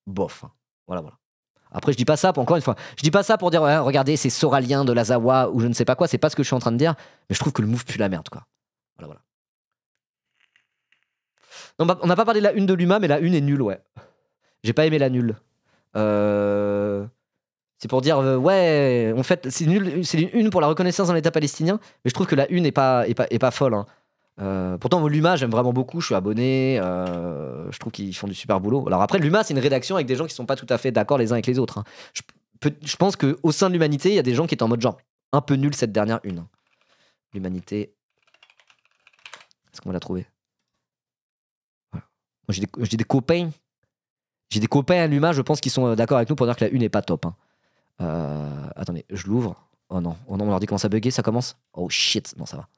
bof. Hein. Voilà. Après je dis pas ça encore une fois. Je dis pas ça pour dire regardez c'est soralien de la Zawa ou je ne sais pas quoi, c'est pas ce que je suis en train de dire, mais je trouve que le move pue la merde quoi. Voilà. Non, bah, on n'a pas parlé de la une de l'UMA, mais la une est nulle, ouais. J'ai pas aimé la nulle. C'est pour dire, ouais, en fait, c'est nul, c'est une pour la reconnaissance dans l'État palestinien, mais je trouve que la une est pas folle. Hein. Pourtant, l'UMA, j'aime vraiment beaucoup, je suis abonné, je trouve qu'ils font du super boulot. Alors après, l'UMA, c'est une rédaction avec des gens qui sont pas tout à fait d'accord les uns avec les autres. Hein. Je pense qu'au sein de l'humanité, il y a des gens qui étaient en mode genre, un peu nul cette dernière une. L'humanité. Est-ce qu'on va la trouver? J'ai des copains. J'ai des copains à l'UMA, je pense qu'ils sont d'accord avec nous pour dire que la une n'est pas top. Hein. Attendez, je l'ouvre. Oh non, on leur dit comment ça bugger, ça commence. Oh shit, non ça va.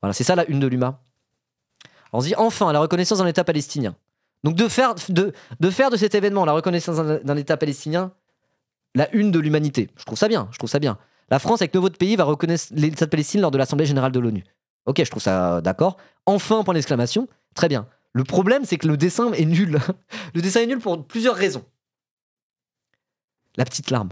Voilà, c'est ça la une de l'UMA. On se dit enfin la reconnaissance d'un État palestinien. Donc de faire de cet événement la reconnaissance d'un État palestinien, la une de l'humanité. Je trouve ça bien. La France avec 9 autres pays va reconnaître l'État de Palestine lors de l'Assemblée Générale de l'ONU. Ok, je trouve ça d'accord. Enfin, point d'exclamation. Très bien. Le problème, c'est que le dessin est nul. Le dessin est nul pour plusieurs raisons. La petite larme,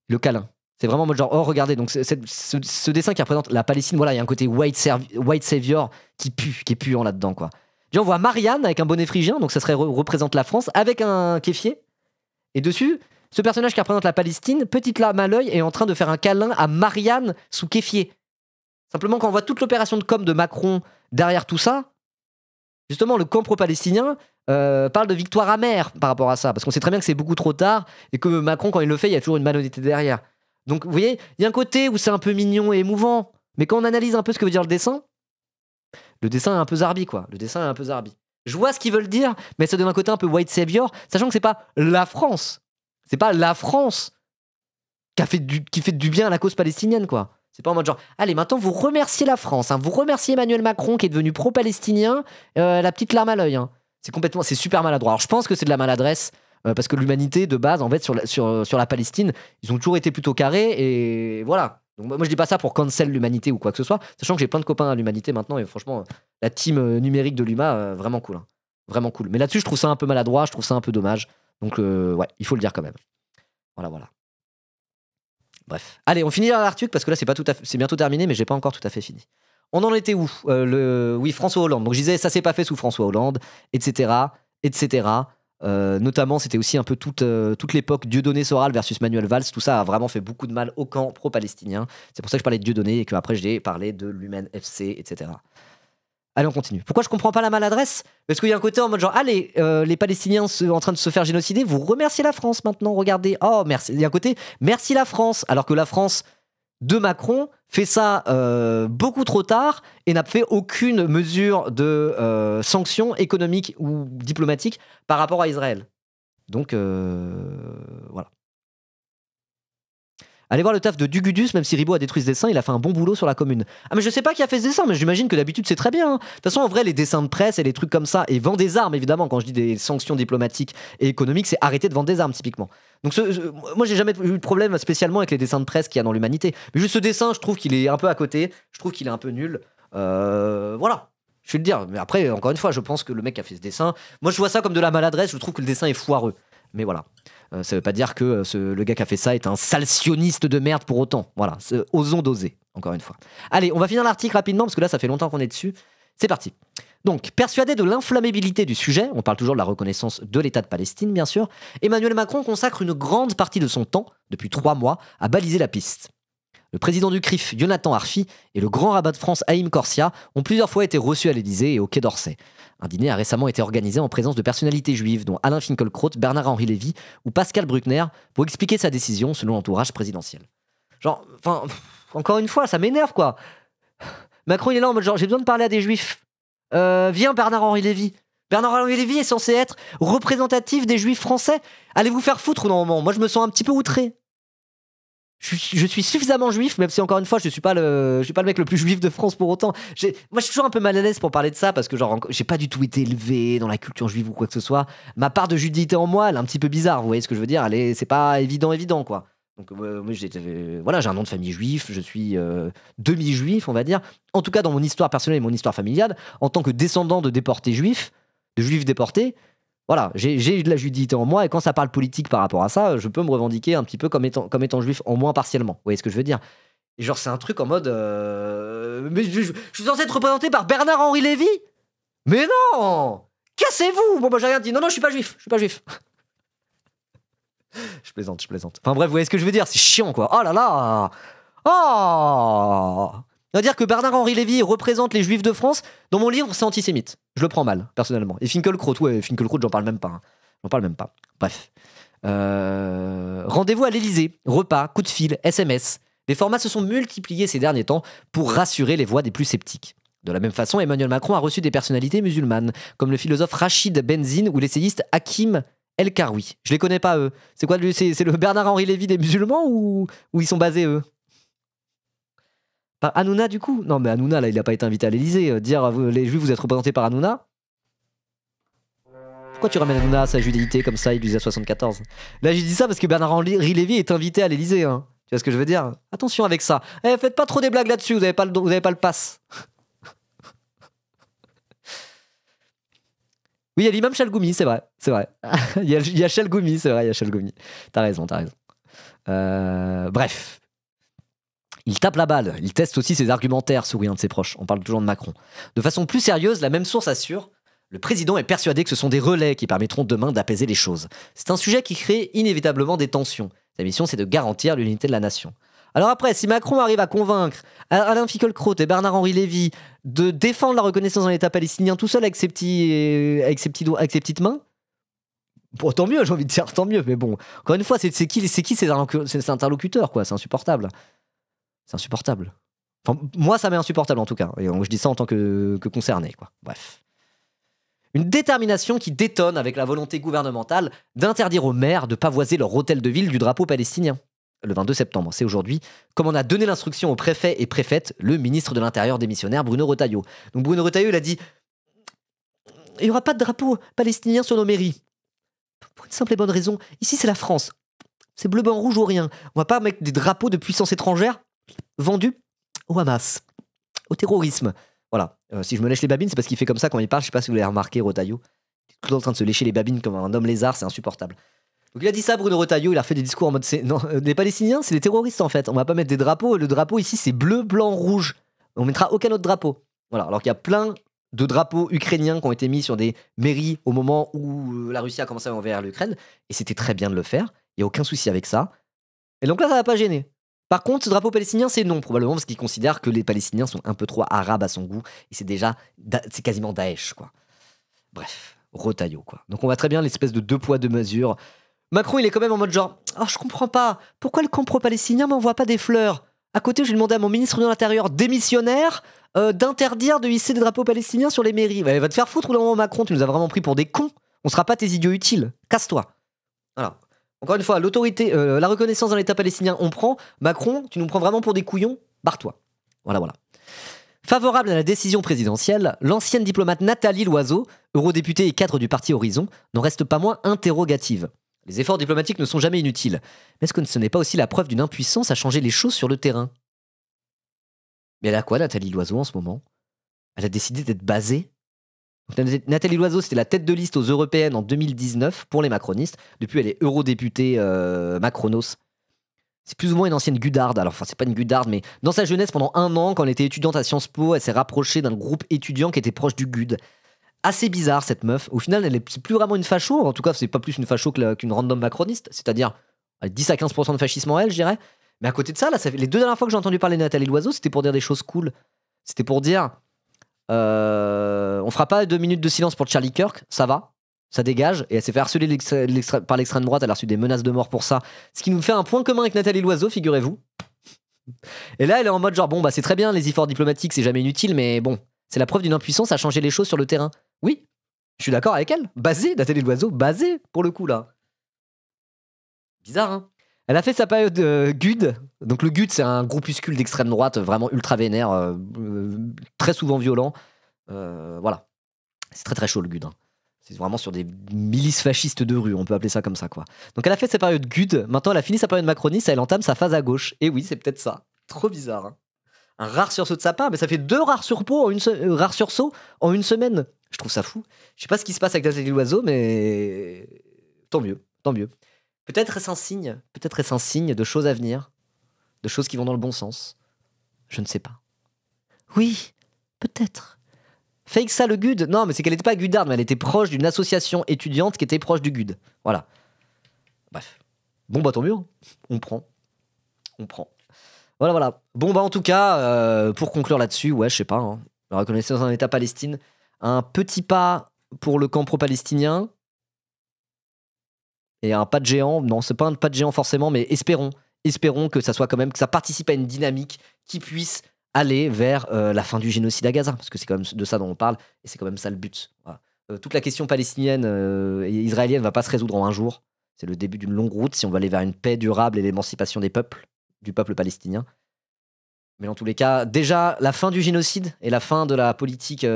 le câlin. C'est vraiment en mode genre, oh regardez, donc ce dessin qui représente la Palestine, voilà, il y a un côté white savior qui est puant là-dedans, quoi. Déjà, on voit Marianne avec un bonnet phrygien, donc ça représente la France, avec un kéfier. Et dessus, ce personnage qui représente la Palestine, petite larme à l'œil, est en train de faire un câlin à Marianne sous kéfier. Simplement, quand on voit toute l'opération de com de Macron derrière tout ça, justement, le camp pro-palestinien parle de victoire amère par rapport à ça, parce qu'on sait très bien que c'est beaucoup trop tard et que Macron, quand il le fait, il y a toujours une malhonnêteté derrière. Donc, vous voyez, il y a un côté où c'est un peu mignon et émouvant, mais quand on analyse un peu ce que veut dire le dessin est un peu zarbi, quoi. Je vois ce qu'ils veulent dire, mais ça donne un côté un peu white savior, sachant que c'est pas la France. C'est pas la France qui fait du bien à la cause palestinienne, quoi. C'est pas en mode genre, allez, maintenant vous remerciez la France, hein, vous remerciez Emmanuel Macron qui est devenu pro-palestinien, la petite larme à l'œil. Hein. C'est super maladroit. Alors je pense que c'est de la maladresse Parce que l'humanité, de base, en fait, sur la Palestine, ils ont toujours été plutôt carrés, et voilà. Donc, moi, je dis pas ça pour cancel l'humanité ou quoi que ce soit, sachant que j'ai plein de copains à l'humanité maintenant, et franchement, la team numérique de l'UMA, vraiment cool. Hein. Vraiment cool. Mais là-dessus, je trouve ça un peu maladroit, je trouve ça un peu dommage. Donc, ouais, il faut le dire quand même. Voilà. Bref. Allez, on finit l'article parce que là, c'est bientôt terminé, mais j'ai pas encore tout à fait fini. On en était où Oui, François Hollande. Donc je disais, ça s'est pas fait sous François Hollande, etc. Notamment, c'était aussi un peu toute l'époque Dieudonné Soral versus Manuel Valls. Tout ça a vraiment fait beaucoup de mal au camp pro-palestinien. C'est pour ça que je parlais de Dieudonné et qu'après j'ai parlé de l'Humaine FC, etc. Allez, on continue. Pourquoi je comprends pas la maladresse? Parce qu'il y a un côté en mode genre, allez, les Palestiniens en train de se faire génocider, vous remerciez la France maintenant, regardez. Oh, merci. Il y a un côté, merci la France. Alors que la France de Macron fait ça beaucoup trop tard et n'a fait aucune mesure de sanctions économiques ou diplomatiques par rapport à Israël. Donc, voilà. Allez voir le taf de Dugudus, même si Ribot a détruit ce dessin, il a fait un bon boulot sur la commune. Ah, mais je sais pas qui a fait ce dessin, mais j'imagine que d'habitude c'est très bien. Hein. De toute façon, en vrai, les dessins de presse et les trucs comme ça, et vend des armes, évidemment, quand je dis des sanctions diplomatiques et économiques, c'est arrêter de vendre des armes, typiquement. Donc, moi, j'ai jamais eu de problème spécialement avec les dessins de presse qu'il y a dans l'humanité. Mais juste ce dessin, je trouve qu'il est un peu à côté, je trouve qu'il est un peu nul. Voilà. Je vais le dire. Mais après, encore une fois, je pense que le mec qui a fait ce dessin, moi, je vois ça comme de la maladresse, je trouve que le dessin est foireux. Mais voilà. Ça veut pas dire que le gars qui a fait ça est un sale sioniste de merde pour autant. Voilà, osons doser, encore une fois. Allez, on va finir l'article rapidement, parce que là, ça fait longtemps qu'on est dessus. C'est parti. Donc, persuadé de l'inflammabilité du sujet, on parle toujours de la reconnaissance de l'État de Palestine, bien sûr, Emmanuel Macron consacre une grande partie de son temps, depuis 3 mois, à baliser la piste. Le président du CRIF, Jonathan Arfi, et le grand rabbin de France, Haïm Corsia, ont plusieurs fois été reçus à l'Élysée et au Quai d'Orsay. Un dîner a récemment été organisé en présence de personnalités juives, dont Alain Finkielkraut, Bernard-Henri Lévy ou Pascal Bruckner, pour expliquer sa décision selon l'entourage présidentiel. Genre, enfin, encore une fois, ça m'énerve, quoi. Macron, il est là en mode genre, j'ai besoin de parler à des juifs. Viens, Bernard-Henri Lévy. Bernard-Henri Lévy est censé être représentatif des juifs français. Allez vous faire foutre, normalement. Moi, je me sens un petit peu outré. Je suis suffisamment juif, même si encore une fois je suis pas le mec le plus juif de France pour autant. Moi je suis toujours un peu mal à l'aise pour parler de ça parce que genre j'ai pas du tout été élevé dans la culture juive ou quoi que ce soit. Ma part de judéité en moi elle est un petit peu bizarre, vous voyez ce que je veux dire. C'est pas évident quoi. Donc moi voilà, j'ai un nom de famille juif, je suis demi-juif on va dire. En tout cas dans mon histoire personnelle et mon histoire familiale, en tant que descendant de déportés juifs, de juifs déportés. Voilà, j'ai de la judéité en moi et quand ça parle politique par rapport à ça, je peux me revendiquer un petit peu comme étant juif, en moins partiellement. Vous voyez ce que je veux dire? Et genre, c'est un truc en mode. Mais je suis censé être représenté par Bernard-Henri Lévy? Mais non! Cassez-vous! Bon, bah, j'ai rien dit. Non, je suis pas juif. Je plaisante. Enfin, bref, vous voyez ce que je veux dire? C'est chiant, quoi. Oh là là! Oh! On va dire que Bernard-Henri Lévy représente les juifs de France. Dans mon livre, c'est antisémite. Je le prends mal, personnellement. Et Finkielkraut, j'en parle même pas. Bref. Rendez-vous à l'Élysée. Repas, coup de fil, SMS. Les formats se sont multipliés ces derniers temps pour rassurer les voix des plus sceptiques. De la même façon, Emmanuel Macron a reçu des personnalités musulmanes, comme le philosophe Rachid Benzine ou l'essayiste Hakim El Karoui. Je les connais pas, eux. C'est quoi, c'est le Bernard-Henri Lévy des musulmans ou ils sont basés, eux? Par Hanouna, du coup? Non, mais Hanouna, là, il n'a pas été invité à l'Élysée. Dire les juifs, vous êtes représentés par Hanouna? Pourquoi tu ramènes Hanouna à sa judéité comme ça, il disait 74? Là, j'ai dit ça parce que Bernard-Henri Lévy est invité à l'Élysée. Hein. Tu vois ce que je veux dire? Attention avec ça. Faites pas trop des blagues là-dessus, vous n'avez pas le pass. Oui, il y a l'imam Chalgoumi, c'est vrai. il y a Chalgoumi, c'est vrai, il y a Chalgoumi. T'as raison. Bref. Il tape la balle, il teste aussi ses argumentaires, sourit un de ses proches. On parle toujours de Macron. De façon plus sérieuse, la même source assure: le président est persuadé que ce sont des relais qui permettront demain d'apaiser les choses. C'est un sujet qui crée inévitablement des tensions. Sa mission, c'est de garantir l'unité de la nation. Alors après, si Macron arrive à convaincre Alain Finkielkraut et Bernard-Henri Lévy de défendre la reconnaissance dans l'État palestinien tout seul avec ses petites mains, bon, tant mieux, j'ai envie de dire tant mieux, mais bon, encore une fois, c'est qui ces interlocuteurs, quoi, c'est insupportable. Enfin, moi, ça m'est insupportable en tout cas. Et je dis ça en tant que concerné, quoi. Bref. Une détermination qui détonne avec la volonté gouvernementale d'interdire aux maires de pavoiser leur hôtel de ville du drapeau palestinien. Le 22 septembre, c'est aujourd'hui, comme on a donné l'instruction aux préfets et préfètes, le ministre de l'Intérieur démissionnaire Bruno Retailleau. Donc Bruno Retailleau, il a dit: il n'y aura pas de drapeau palestinien sur nos mairies. Pour une simple et bonne raison. Ici, c'est la France. C'est bleu, blanc, rouge ou rien. On va pas mettre des drapeaux de puissance étrangère vendus au Hamas, au terrorisme. Voilà. Si je me lèche les babines, c'est parce qu'il fait comme ça quand il parle. Je sais pas si vous l'avez remarqué, Retailleau. Il est tout le temps en train de se lécher les babines comme un homme lézard, c'est insupportable. Donc il a dit ça, Bruno Retailleau, il a fait des discours en mode non, les Palestiniens, c'est des terroristes en fait. On va pas mettre des drapeaux. Le drapeau ici, c'est bleu, blanc, rouge. On mettra aucun autre drapeau. Voilà. Alors qu'il y a plein de drapeaux ukrainiens qui ont été mis sur des mairies au moment où la Russie a commencé à envahir l'Ukraine. Et c'était très bien de le faire. Il n'y a aucun souci avec ça. Et donc là, ça va pas gêner. Par contre, ce drapeau palestinien, c'est non, probablement parce qu'il considère que les Palestiniens sont un peu trop arabes à son goût. Et c'est déjà, c'est quasiment Daesh, quoi. Bref, Retailleau, quoi. Donc on voit très bien l'espèce de deux poids, deux mesures. Macron, il est quand même en mode genre, oh, je comprends pas, pourquoi le camp pro-palestinien m'envoie pas des fleurs? À côté, je vais demander à mon ministre de l'Intérieur démissionnaire d'interdire de hisser des drapeaux palestiniens sur les mairies. Va te faire foutre au moment Macron, tu nous as vraiment pris pour des cons. On sera pas tes idiots utiles. Casse-toi. Voilà. Encore une fois, l'autorité, la reconnaissance d'un État palestinien, on prend. Macron, tu nous prends vraiment pour des couillons. Barre-toi. Voilà, voilà. Favorable à la décision présidentielle, l'ancienne diplomate Nathalie Loiseau, eurodéputée et cadre du parti Horizon, n'en reste pas moins interrogative. Les efforts diplomatiques ne sont jamais inutiles. Mais est-ce que ce n'est pas aussi la preuve d'une impuissance à changer les choses sur le terrain? Mais elle a quoi, Nathalie Loiseau, en ce moment? Elle a décidé d'être basée. Nathalie Loiseau, c'était la tête de liste aux européennes en 2019 pour les macronistes. Depuis, elle est eurodéputée Macronos. C'est plus ou moins une ancienne gudarde. Alors, enfin, c'est pas une gudarde, mais dans sa jeunesse, pendant 1 an, quand elle était étudiante à Sciences Po, elle s'est rapprochée d'un groupe étudiant qui était proche du GUD. Assez bizarre, cette meuf. Au final, c'est plus vraiment une facho. En tout cas, c'est pas plus une facho qu'une random macroniste. C'est-à-dire 10 à 15% de fascisme en elle, je dirais. Mais à côté de ça, là, les 2 dernières fois que j'ai entendu parler de Nathalie Loiseau, c'était pour dire des choses cool. C'était pour dire on fera pas 2 minutes de silence pour Charlie Kirk, ça va, ça dégage. Et elle s'est fait harceler par l'extrême droite, elle a reçu des menaces de mort pour ça. Ce qui nous fait un point commun avec Nathalie Loiseau, figurez-vous. Et là, elle est en mode genre, bon, bah c'est très bien, les efforts diplomatiques, c'est jamais inutile, mais bon, c'est la preuve d'une impuissance à changer les choses sur le terrain. Oui, je suis d'accord avec elle. Basée, Nathalie Loiseau, basée, pour le coup, là. Bizarre, hein. Elle a fait sa période GUD. Donc le GUD, c'est un groupuscule d'extrême droite vraiment ultra vénère, très souvent violent. Voilà. C'est très très chaud le GUD. Hein. C'est vraiment sur des milices fascistes de rue, on peut appeler ça comme ça, quoi. Donc elle a fait sa période GUD. Maintenant, elle a fini sa période macroniste, elle entame sa phase à gauche. Et oui, c'est peut-être ça. Trop bizarre, hein. Un rare sursaut de sa part, mais ça fait 2 rares sursauts en une semaine. Je trouve ça fou. Je sais pas ce qui se passe avec Nathalie Loiseau, mais tant mieux, tant mieux. Peut-être est-ce un signe de choses à venir, de choses qui vont dans le bon sens. Je ne sais pas. Oui, peut-être. Fake ça le GUD? Non, mais c'est qu'elle n'était pas gudarde, mais elle était proche d'une association étudiante qui était proche du GUD. Voilà. Bref. Bon, bah tant mieux. Hein. On prend. Voilà, voilà. Bon, bah en tout cas, pour conclure là-dessus, ouais, je sais pas. Hein, la reconnaissance d'un État palestinien. Un petit pas pour le camp pro-palestinien. Et un pas de géant, non, c'est pas un pas de géant forcément, mais espérons que ça soit quand même, que ça participe à une dynamique qui puisse aller vers la fin du génocide à Gaza, parce que c'est quand même de ça dont on parle, et c'est quand même ça le but. Voilà. Toute la question palestinienne et israélienne va pas se résoudre en un jour. C'est le début d'une longue route si on veut aller vers une paix durable et l'émancipation des peuples, du peuple palestinien. Mais dans tous les cas, déjà, la fin du génocide et la fin de la politique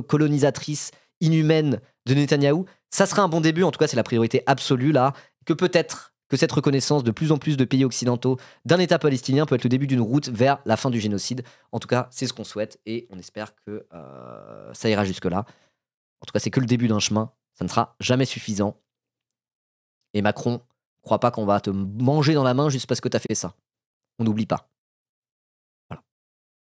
colonisatrice, inhumaine de Netanyahou, ça serait un bon début, en tout cas c'est la priorité absolue là, que peut-être que cette reconnaissance de plus en plus de pays occidentaux d'un État palestinien peut être le début d'une route vers la fin du génocide. En tout cas, c'est ce qu'on souhaite et on espère que ça ira jusque-là. En tout cas, c'est que le début d'un chemin, ça ne sera jamais suffisant. Et Macron, crois pas qu'on va te manger dans la main juste parce que t'as fait ça. On n'oublie pas.